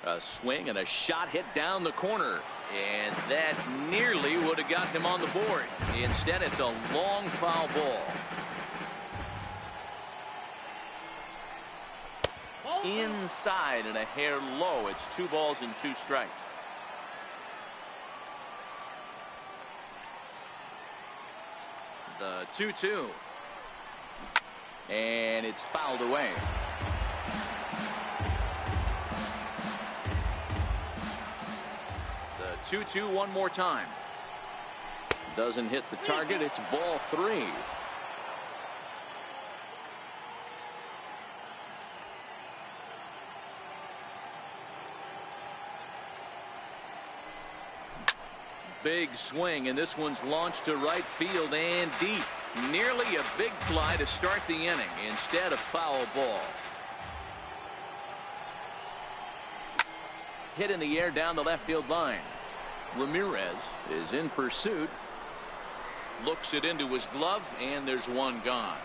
A swing and a shot hit down the corner, and that nearly would have got him on the board. Instead, it's a long foul ball. inside and a hair low. It's 2 balls and 2 strikes. The 2-2. And it's fouled away. The 2-2 one more time. Doesn't hit the target. It's ball 3. Big swing, and this one's launched to right field and deep. Nearly a big fly to start the inning. Instead, a foul ball. Hit in the air down the left field line. Ramirez is in pursuit. Looks it into his glove, and there's one gone.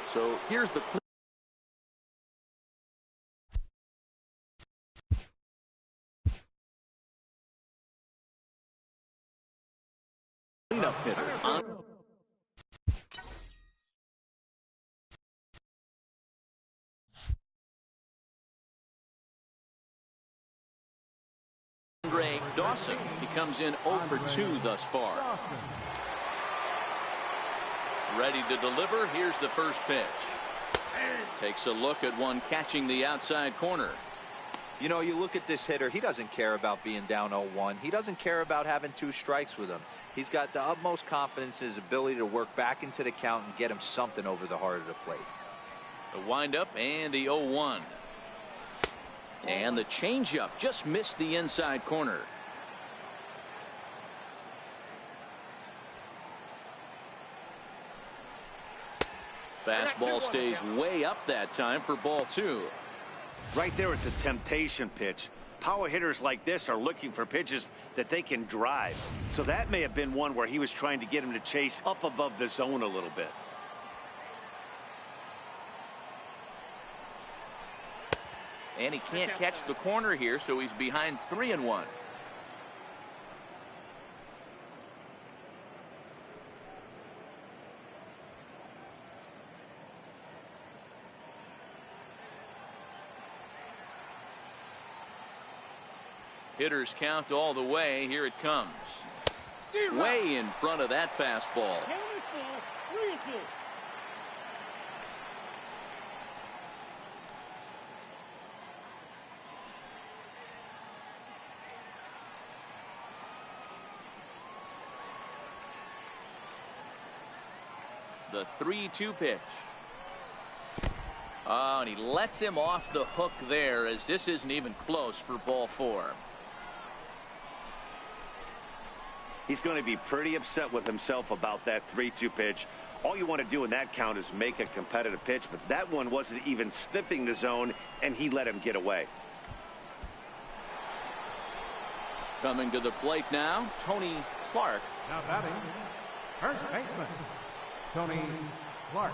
So here's the cleanup hitter. Andre Dawson. He comes in 0 for 2 thus far. Ready to deliver. Here's the first pitch. Takes a look at one catching the outside corner. You know, you look at this hitter. He doesn't care about being down 0-1. He doesn't care about having 2 strikes with him. He's got the utmost confidence in his ability to work back into the count and get him something over the heart of the plate. The windup and the 0-1. And the changeup just missed the inside corner. Fastball stays way up that time for ball 2. Right there is a temptation pitch. Power hitters like this are looking for pitches that they can drive. So that may have been one where he was trying to get him to chase up above the zone a little bit. And he can't catch the corner here, so he's behind 3-1. Hitters count all the way. Here it comes. Way in front of that fastball. The 3-2 pitch. Oh, and he lets him off the hook there, as this isn't even close for ball 4. He's going to be pretty upset with himself about that 3-2 pitch. All you want to do in that count is make a competitive pitch, but that one wasn't even sniffing the zone, and he let him get away. Coming to the plate now, Tony Clark. Now batting, first baseman, Tony Clark.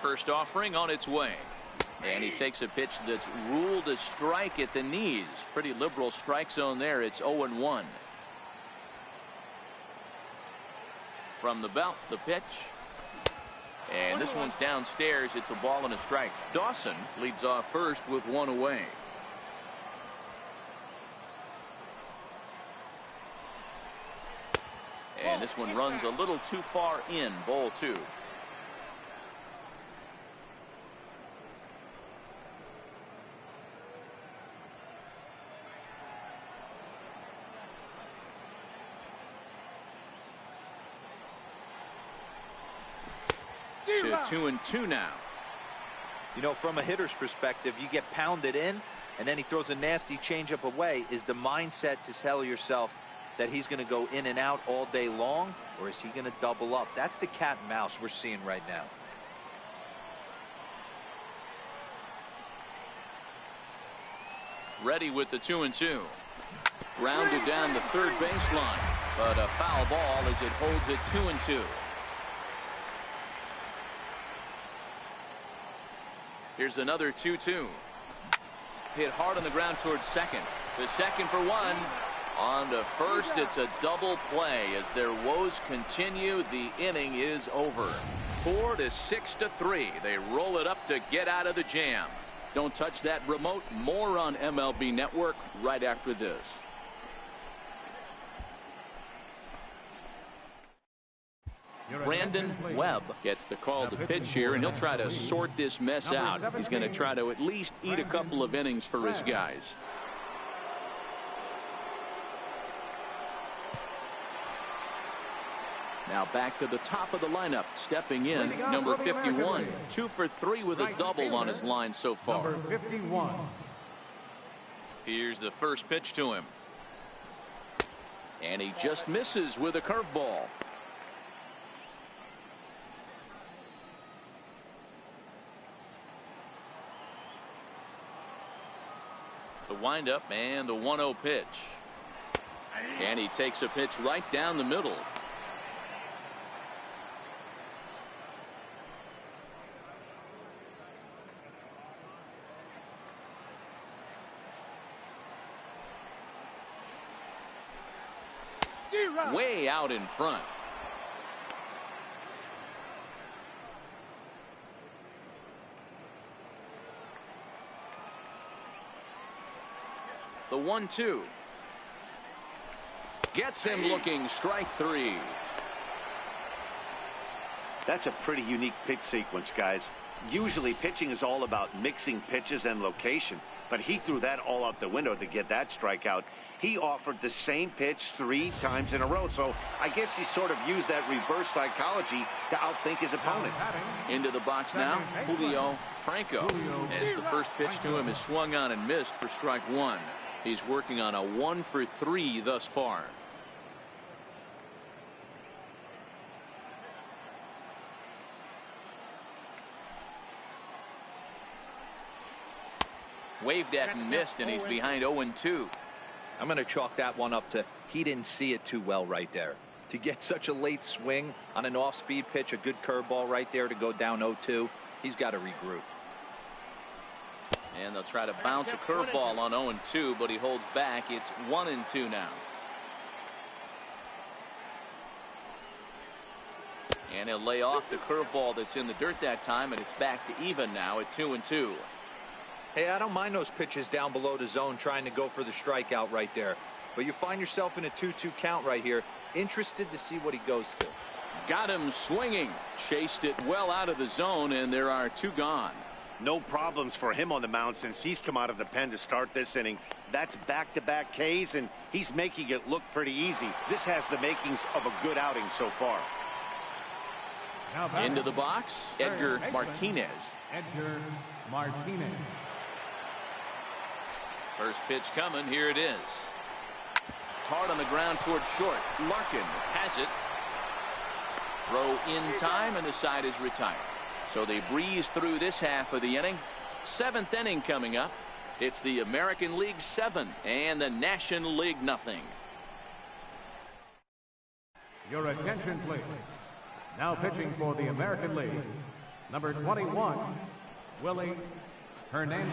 First offering on its way. And he takes a pitch that's ruled a strike at the knees. Pretty liberal strike zone there. It's 0-1. From the belt, the pitch. And this one's downstairs. It's a ball and a strike. Dawson leads off first with 1 away. And this one runs a little too far in. Ball 2. To 2-2 now. You know, from a hitter's perspective, you get pounded in, and then he throws a nasty changeup away. Is the mindset to tell yourself that he's going to go in and out all day long, or is he going to double up? That's the cat and mouse we're seeing right now. Ready with the 2-2. Grounded down the third baseline, but a foul ball as it holds it 2-2. Here's another 2-2. Hit hard on the ground towards second. The second for one. On to first, it's a double play as their woes continue. The inning is over. 4-6-3. They roll it up to get out of the jam. Don't touch that remote. More on MLB Network right after this. Brandon Webb gets the call to pitch here, and he'll try to sort this mess out. He's going to try to at least eat a couple of innings for his guys. Now back to the top of the lineup, stepping in, number 51. 2 for 3 with a double on his line so far. Number 51. Here's the first pitch to him. And he just misses with a curveball. The windup and the 1-0 pitch. And he takes a pitch right down the middle. Way out in front. The 1-2 gets him looking. Strike 3. That's a pretty unique pitch sequence, guys. Usually pitching is all about mixing pitches and location, but he threw that all out the window to get that strikeout. He offered the same pitch 3 times in a row, so I guess he sort of used that reverse psychology to outthink his opponent. Into the box now, Julio Franco. As the first pitch to him is swung on and missed for strike 1. He's working on a 1 for 3 thus far. Waved at and missed, and he's behind 0-2. I'm going to chalk that one up to he didn't see it too well right there. To get such a late swing on an off-speed pitch, a good curveball right there to go down 0-2, he's got to regroup. And they'll try to bounce a curveball on 0-2, but he holds back. It's 1-2 now. And he'll lay off the curveball that's in the dirt that time, and it's back to even now at 2-2. Hey, I don't mind those pitches down below the zone trying to go for the strikeout right there. But you find yourself in a 2-2 count right here. Interested to see what he goes to. Got him swinging. Chased it well out of the zone, and there are 2 gone. No problems for him on the mound since he's come out of the pen to start this inning. That's back-to-back Ks, and he's making it look pretty easy. This has the makings of a good outing so far. Into the box, Edgar Martinez. Edgar Martinez. First pitch coming. Here it is. Hard on the ground towards short. Larkin has it. Throw in time, and the side is retired. So they breeze through this half of the inning. 7th inning coming up. It's the American League 7 and the National League nothing. Your attention, please. Now pitching for the American League, number 21, Willie Hernandez.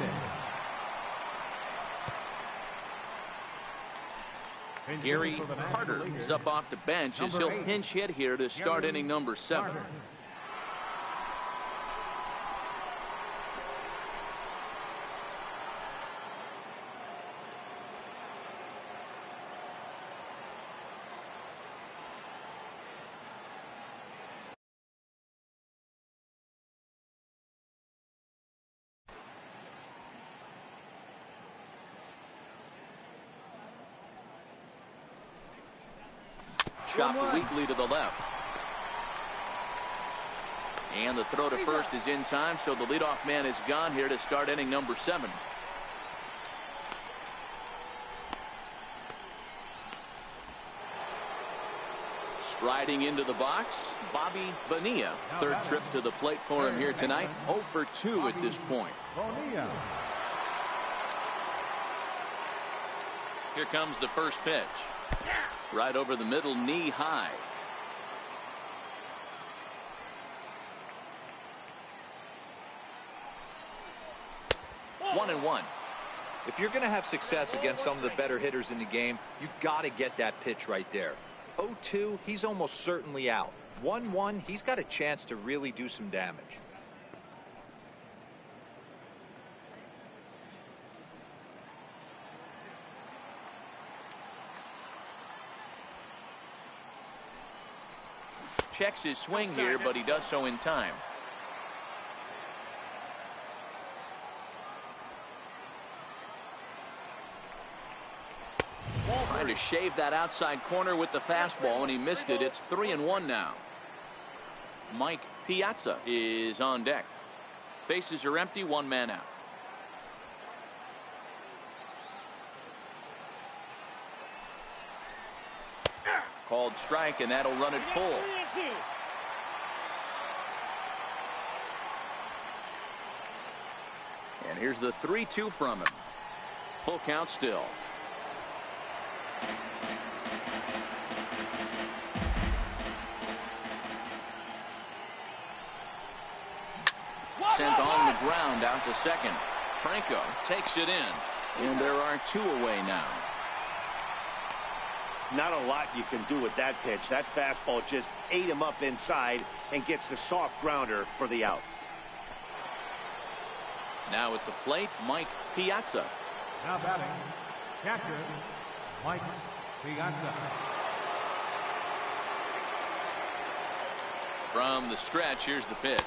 Gary Carter is up off the bench as he'll pinch hit here to start inning number 7. Chopped weakly to the left. And the throw to first is in time, so the leadoff man is gone here to start inning number 7. Striding into the box, Bobby Bonilla. 3rd trip to the plate for him here tonight. 0 for 2 at this point. Here comes the first pitch. Right over the middle, knee high. 1-1. If you're going to have success against some of the better hitters in the game, you've got to get that pitch right there. 0-2, he's almost certainly out. 1-1, he's got a chance to really do some damage. Checks his swing here, but he does so in time. Trying to shave that outside corner with the fastball, and he missed it. It's 3-1 now. Mike Piazza is on deck. Bases are empty, one man out. Called strike, and that'll run it full. And here's the 3-2 from him. Full count still. Sent on the ground out to second. Franco takes it in, and there are two away now. Not a lot you can do with that pitch. That fastball just ate him up inside and gets the soft grounder for the out. Now at the plate, Mike Piazza. Now batting, catcher, Mike Piazza. From the stretch, here's the pitch.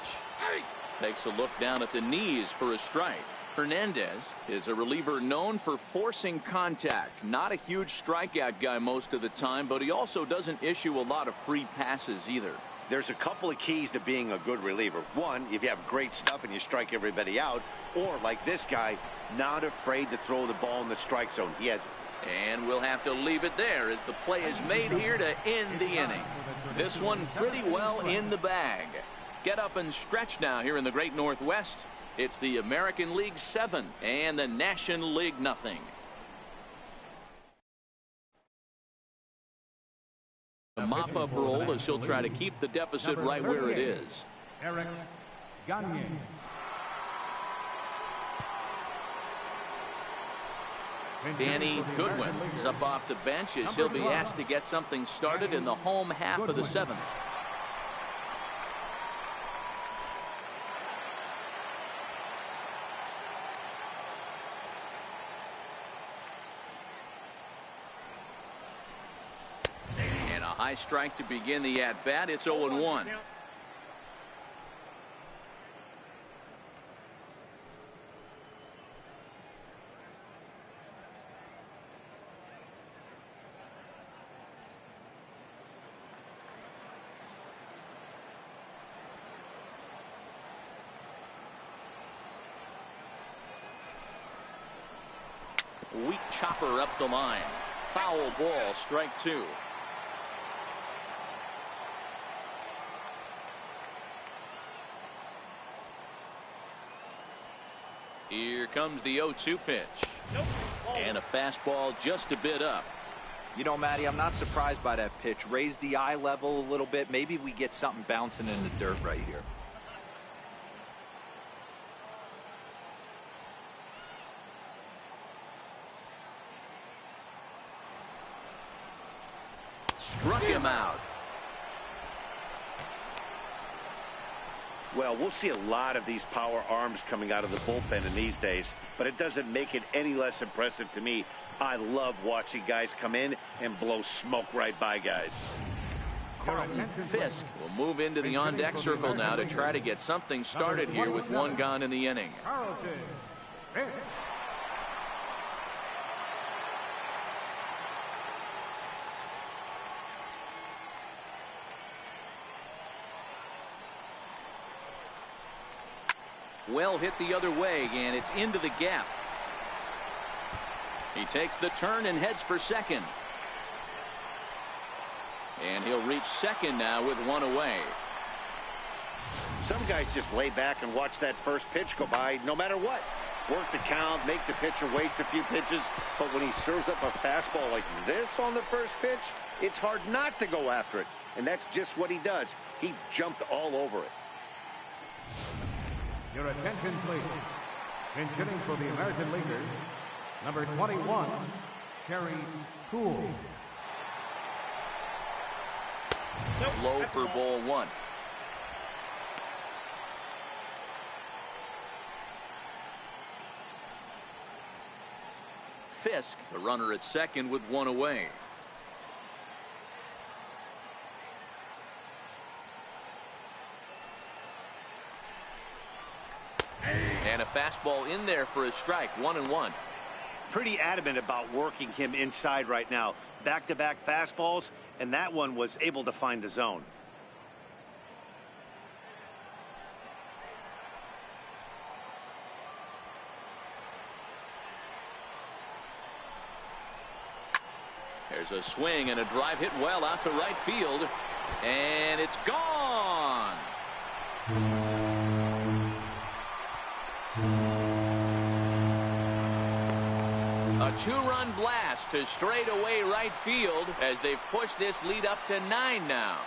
Takes a look down at the knees for a strike. Hernandez is a reliever known for forcing contact. Not a huge strikeout guy most of the time, but he also doesn't issue a lot of free passes either. There's a couple of keys to being a good reliever. One, if you have great stuff and you strike everybody out, or like this guy, not afraid to throw the ball in the strike zone. He has it. And we'll have to leave it there as the play is made here to end the inning. This one pretty well in the bag. Get up and stretch now here in the Great Northwest. It's the American League 7 and the National League nothing. A mop-up roll as he'll try to keep the deficit right where it is. Eric Gagne. Danny Goodwin is up off the bench as he'll be asked to get something started in the home half of the 7th. High strike to begin the at-bat. It's 0-1. Weak chopper up the line. Foul ball, strike 2. Here comes the 0-2 pitch. And a fastball just a bit up. You know, Matty, I'm not surprised by that pitch. Raise the eye level a little bit. Maybe we get something bouncing in the dirt right here. Struck him out. Well, we'll see a lot of these power arms coming out of the bullpen in these days, but it doesn't make it any less impressive to me. I love watching guys come in and blow smoke right by guys. Carlton Fisk will move into the on-deck circle now to try to get something started here with one gone in the inning. Well hit the other way, and it's into the gap. He takes the turn and heads for second. And he'll reach second now with one away. Some guys just lay back and watch that first pitch go by no matter what. Work the count, make the pitcher waste a few pitches, but when he serves up a fastball like this on the first pitch, it's hard not to go after it. And that's just what he does. He jumped all over it. Your attention, please. Pinch hitting for the American Leaguers, number 21, Cherry Poole. Low for ball one. Fisk, the runner at second with one away. And a fastball in there for a strike, 1-1. Pretty adamant about working him inside right now. Back-to-back fastballs, and that one was able to find the zone. There's a swing and a drive hit well out to right field, and it's gone. A two-run blast to straightaway right field as they've pushed this lead up to 9 now.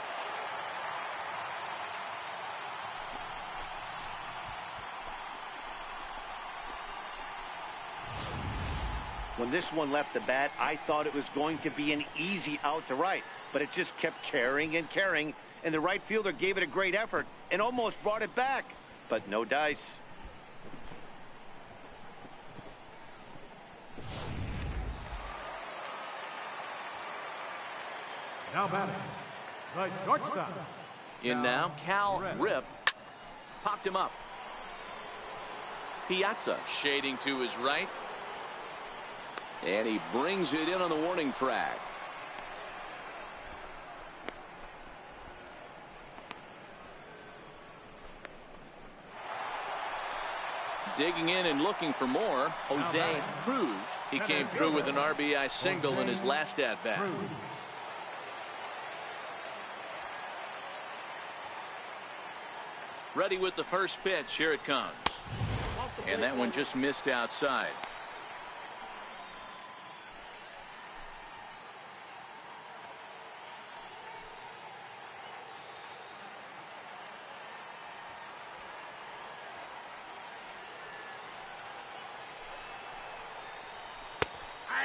When this one left the bat, I thought it was going to be an easy out to right, but it just kept carrying and carrying, and the right fielder gave it a great effort and almost brought it back, but no dice. Now batting, the shortstop. In now, Cal Rip popped him up. Piazza shading to his right. And he brings it in on the warning track. Digging in and looking for more, Jose Cruz. He came through with an RBI single in his last at-bat. Ready with the first pitch. Here it comes. And that one just missed outside.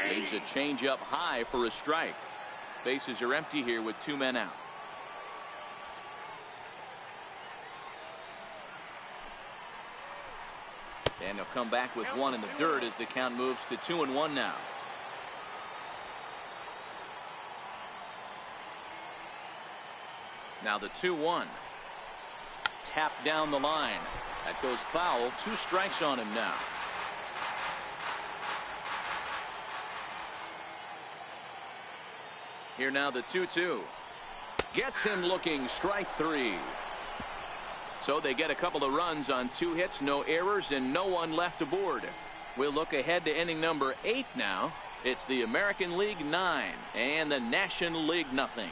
Leaves a changeup high for a strike. Bases are empty here with 2 men out. And he'll come back with one in the dirt as the count moves to 2-1 now. Now the 2-1. Tapped down the line. That goes foul. 2 strikes on him now. Here now the 2-2. Gets him looking, strike 3. So they get a couple of runs on 2 hits, no errors, and no one left aboard. We'll look ahead to inning number 8 now. It's the American League 9 and the National League nothing.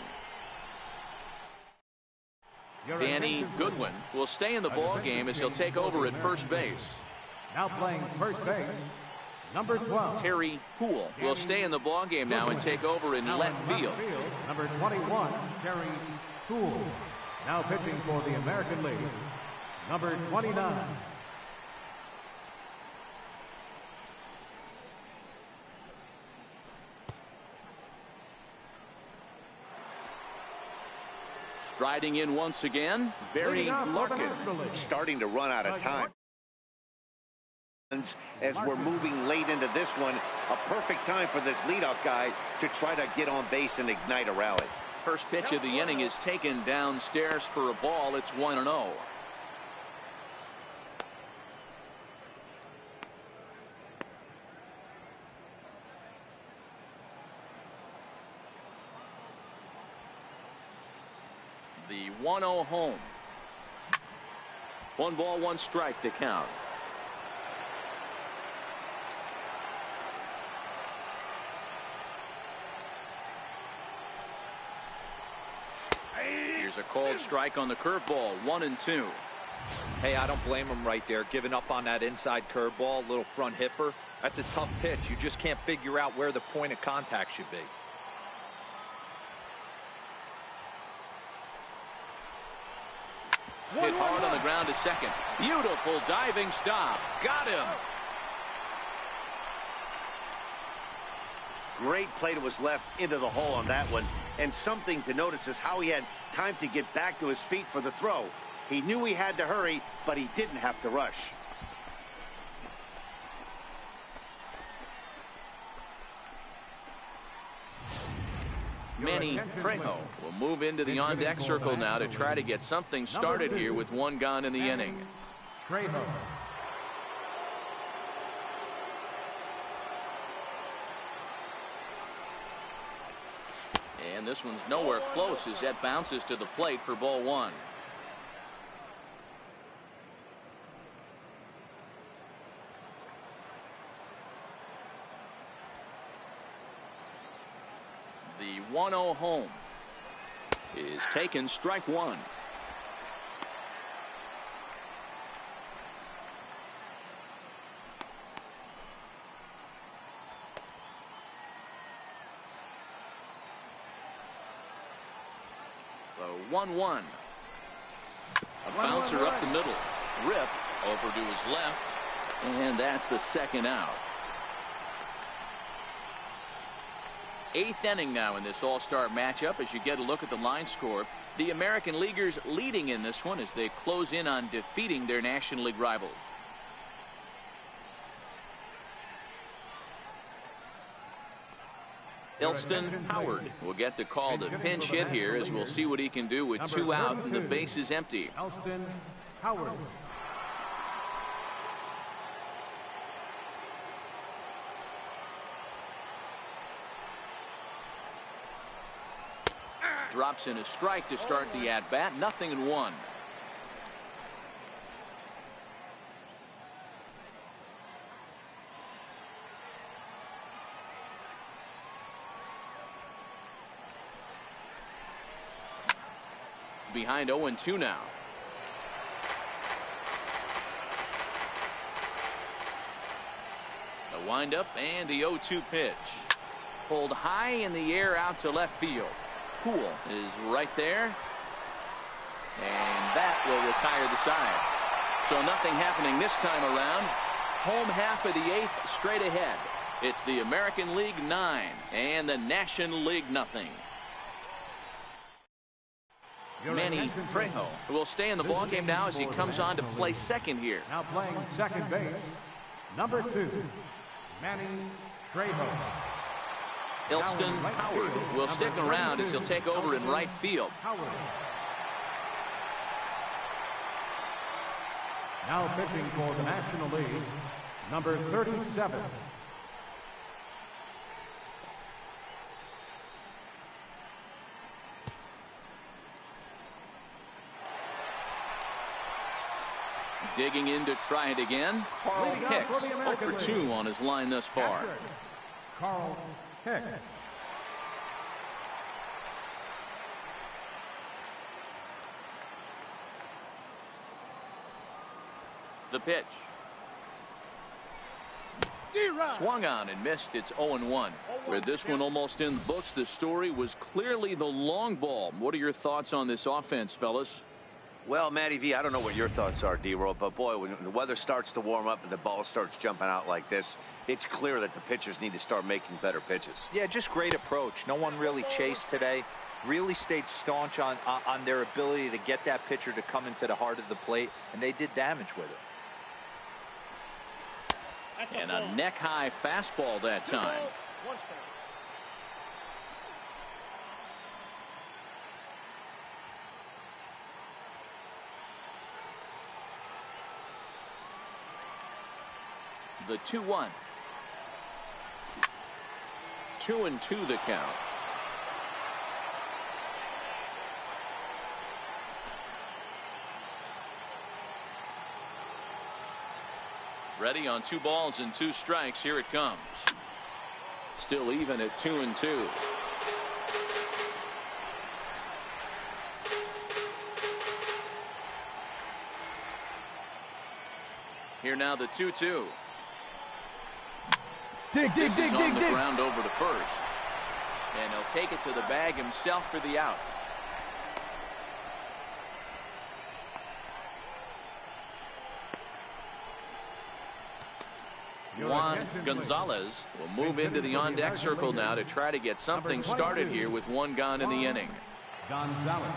Danny Goodwin will stay in the ball game as he'll take over at first base. Now playing first base, number 12. Terry Poole will stay in the ball game now and take over in left field. Number 21, Terry Poole. Now pitching for the American League, number 29. Striding in once again, Barry Larkin. Starting to run out of time. As we're moving late into this one, a perfect time for this leadoff guy to try to get on base and ignite a rally. First pitch of the inning is taken downstairs for a ball. It's 1-0. The 1-0 home. 1 ball, 1 strike to count. Here's a called strike on the curveball, 1-2. Hey, I don't blame him right there, giving up on that inside curveball, little front hipper. That's a tough pitch. You just can't figure out where the point of contact should be. Hit hard on the ground to second. Beautiful diving stop. Got him. Great play to his left into the hole on that one. And something to notice is how he had time to get back to his feet for the throw. He knew he had to hurry, but he didn't have to rush. Manny Trejo will move into the on-deck circle now to try to get something started here with one gone in the inning. Trejo. And this one's nowhere close as that bounces to the plate for ball one. The 1-0 home is taken, strike one. The 1-1. A bouncer up the middle. Rip over to his left. And that's the second out. 8th inning now in this all-star matchup as you get a look at the line score. The American Leaguers leading in this one as they close in on defeating their National League rivals. Elston Howard will get the call to pinch hit here as we'll see what he can do with 2 out and the base is empty. Elston Howard. Drops in a strike to start the at-bat. 0-1. Behind 0-2 now. The windup and the 0-2 pitch. Pulled high in the air out to left field. Poole is right there. And that will retire the side. So nothing happening this time around. Home half of the 8th straight ahead. It's the American League 9 and the National League nothing. Manny Trejo will stay in the ballgame now as he comes on to play second here. Now playing second base, number 2, Manny Trejo. Elston Howard will stick around as he'll take over in right field. Now pitching for the National League, number 37. Digging in to try it again. Carl Hicks 0 for 2 on his line thus far. Carl Hicks. The pitch. Swung on and missed. It's 0-1. With this one almost in the books, the story was clearly the long ball. What are your thoughts on this offense, fellas? Well, Matty V, I don't know what your thoughts are, D-Roll, but boy, when the weather starts to warm up and the ball starts jumping out like this, it's clear that the pitchers need to start making better pitches. Yeah, just great approach. No one really chased today. Really stayed staunch on their ability to get that pitcher to come into the heart of the plate, and they did damage with it. And a neck-high fastball that time. The 2-1. 2-2 the count. Ready on 2 balls and 2 strikes. Here it comes. Still even at 2-2. Here now the 2-2. Dig, dig, dig, on dig, the dig. ground over to first. And he'll take it to the bag himself for the out. Juan Gonzalez will move into the on-deck circle now to try to get something started here with one gone in the inning. Gonzalez.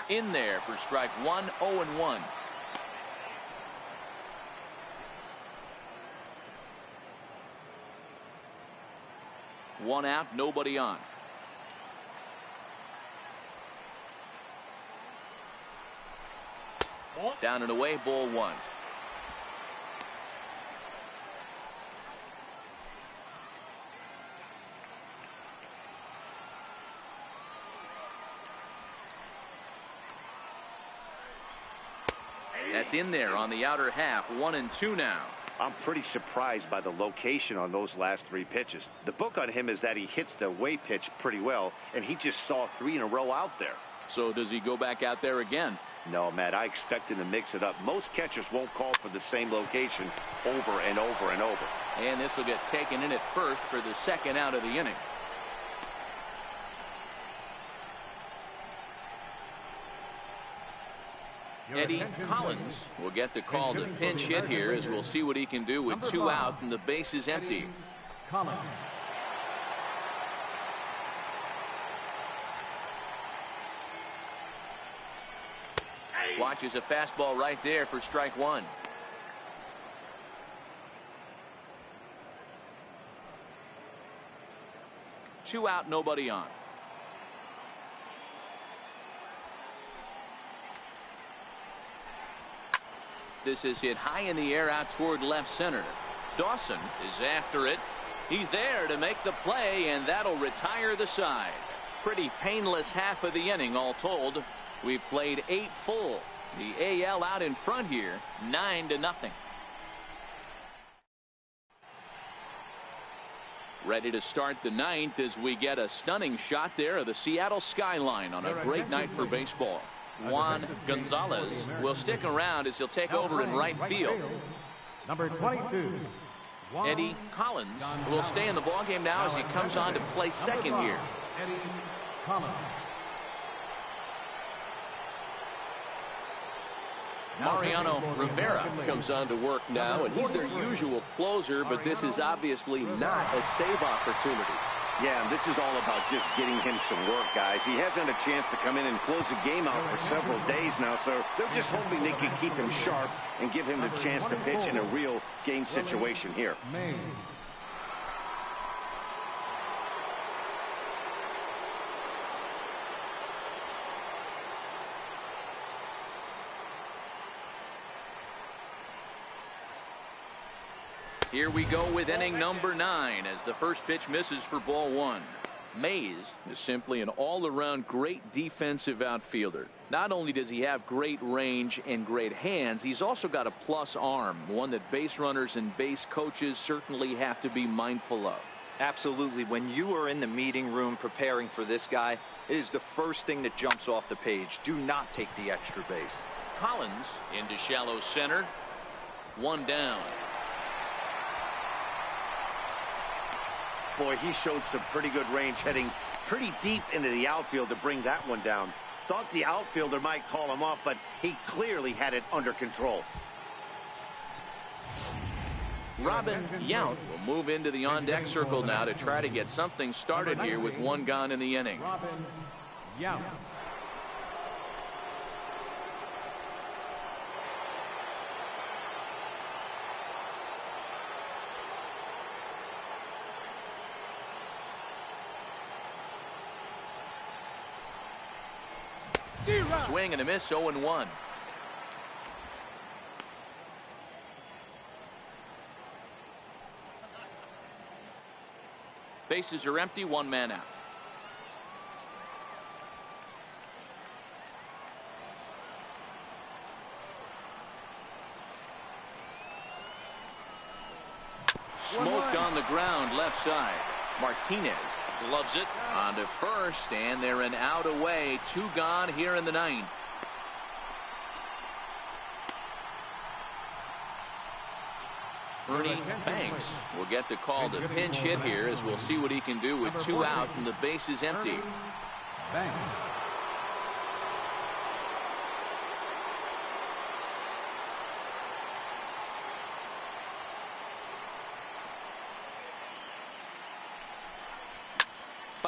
In there for strike one, 0-1. One out, nobody on. Down and away, ball one. That's in there on the outer half. 1-2 now. I'm pretty surprised by the location on those last three pitches. The book on him is that he hits the away pitch pretty well, and he just saw 3 in a row out there. So does he go back out there again? No, Matt, I expect him to mix it up. Most catchers won't call for the same location over and over and over. And this will get taken in at first for the second out of the inning. Eddie Collins will get the call to pinch hit here, as we'll see what he can do with 2 out and the base is empty. Collins. Watches a fastball right there for strike one. Two out, nobody on. This is hit high in the air out toward left center. Dawson is after it. He's there to make the play, and that'll retire the side. Pretty painless half of the inning all told. We've played 8 full. The AL out in front here, 9-0. Ready to start the 9th as we get a stunning shot there of the Seattle skyline on a great night for baseball. Juan Gonzalez will stick around as he'll take over in right field. Number 22. Eddie Collins will stay in the ballgame now as he comes on to play second here. Eddie Collins. Mariano Rivera Comes on to work now, and he's their usual closer, but this is obviously not a save opportunity. Yeah, and this is all about just getting him some work, guys. He hasn't had a chance to come in and close the game out for several days now, so they're just hoping they can keep him sharp and give him the chance to pitch in a real game situation here. Here we go with inning number 9 as the first pitch misses for ball 1. Mays is simply an all-around great defensive outfielder. Not only does he have great range and great hands, he's also got a plus arm, one that base runners and base coaches certainly have to be mindful of. Absolutely. When you are in the meeting room preparing for this guy, it is the first thing that jumps off the page. Do not take the extra base. Collins into shallow center. One down. Boy, he showed some pretty good range, heading pretty deep into the outfield to bring that one down. Thought the outfielder might call him off, but he clearly had it under control. Robin Yount will move into the on-deck circle now to try to get something started here with one gone in the inning. Robin Yount. Swing and a miss, 0-1. Bases are empty, one man out. Smoked on the ground left side. Martinez loves it on to first, and they're an out away. 2 gone here in the 9th. Ernie Banks will get the call to pinch hit here, as we'll see what he can do with 2 out and the base is empty. Banks.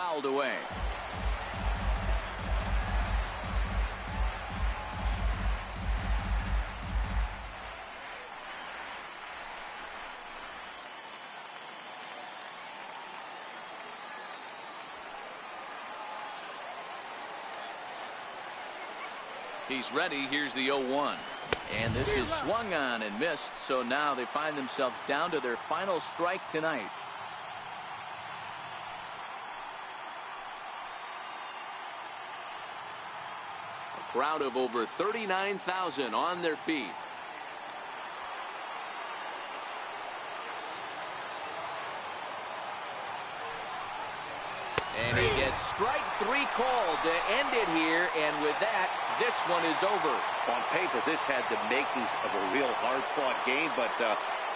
fouled away. He's ready. Here's the 0-1. And this is swung on and missed. So now they find themselves down to their final strike tonight. A crowd of over 39,000 on their feet. And he gets strike 3 called to end it here. And with that, this one is over. On paper, this had the makings of a real hard-fought game, but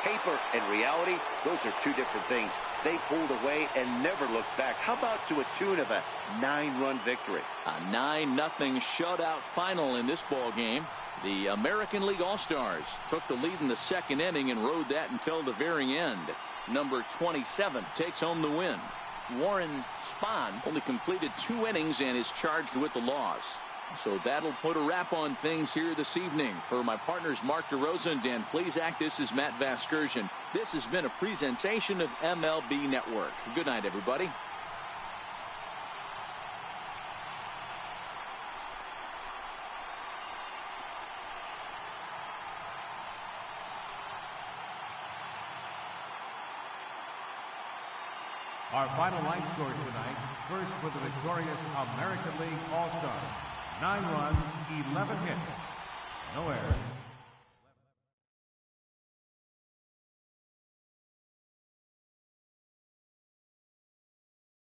paper and reality, those are two different things. They pulled away and never looked back. How about to a tune of a 9-run victory? A 9-0 shutout final in this ball game. The American League All-Stars took the lead in the second inning and rode that until the very end. Number 27 takes home the win. Warren Spahn only completed 2 innings and is charged with the loss. So that'll put a wrap on things here this evening. For my partners Mark DeRosa and Dan Plesac, this is Matt Vasgersian. This has been a presentation of MLB Network. Good night, everybody. Our final line scores tonight. First for the victorious American League All-Stars. 9 runs, 11 hits. No errors.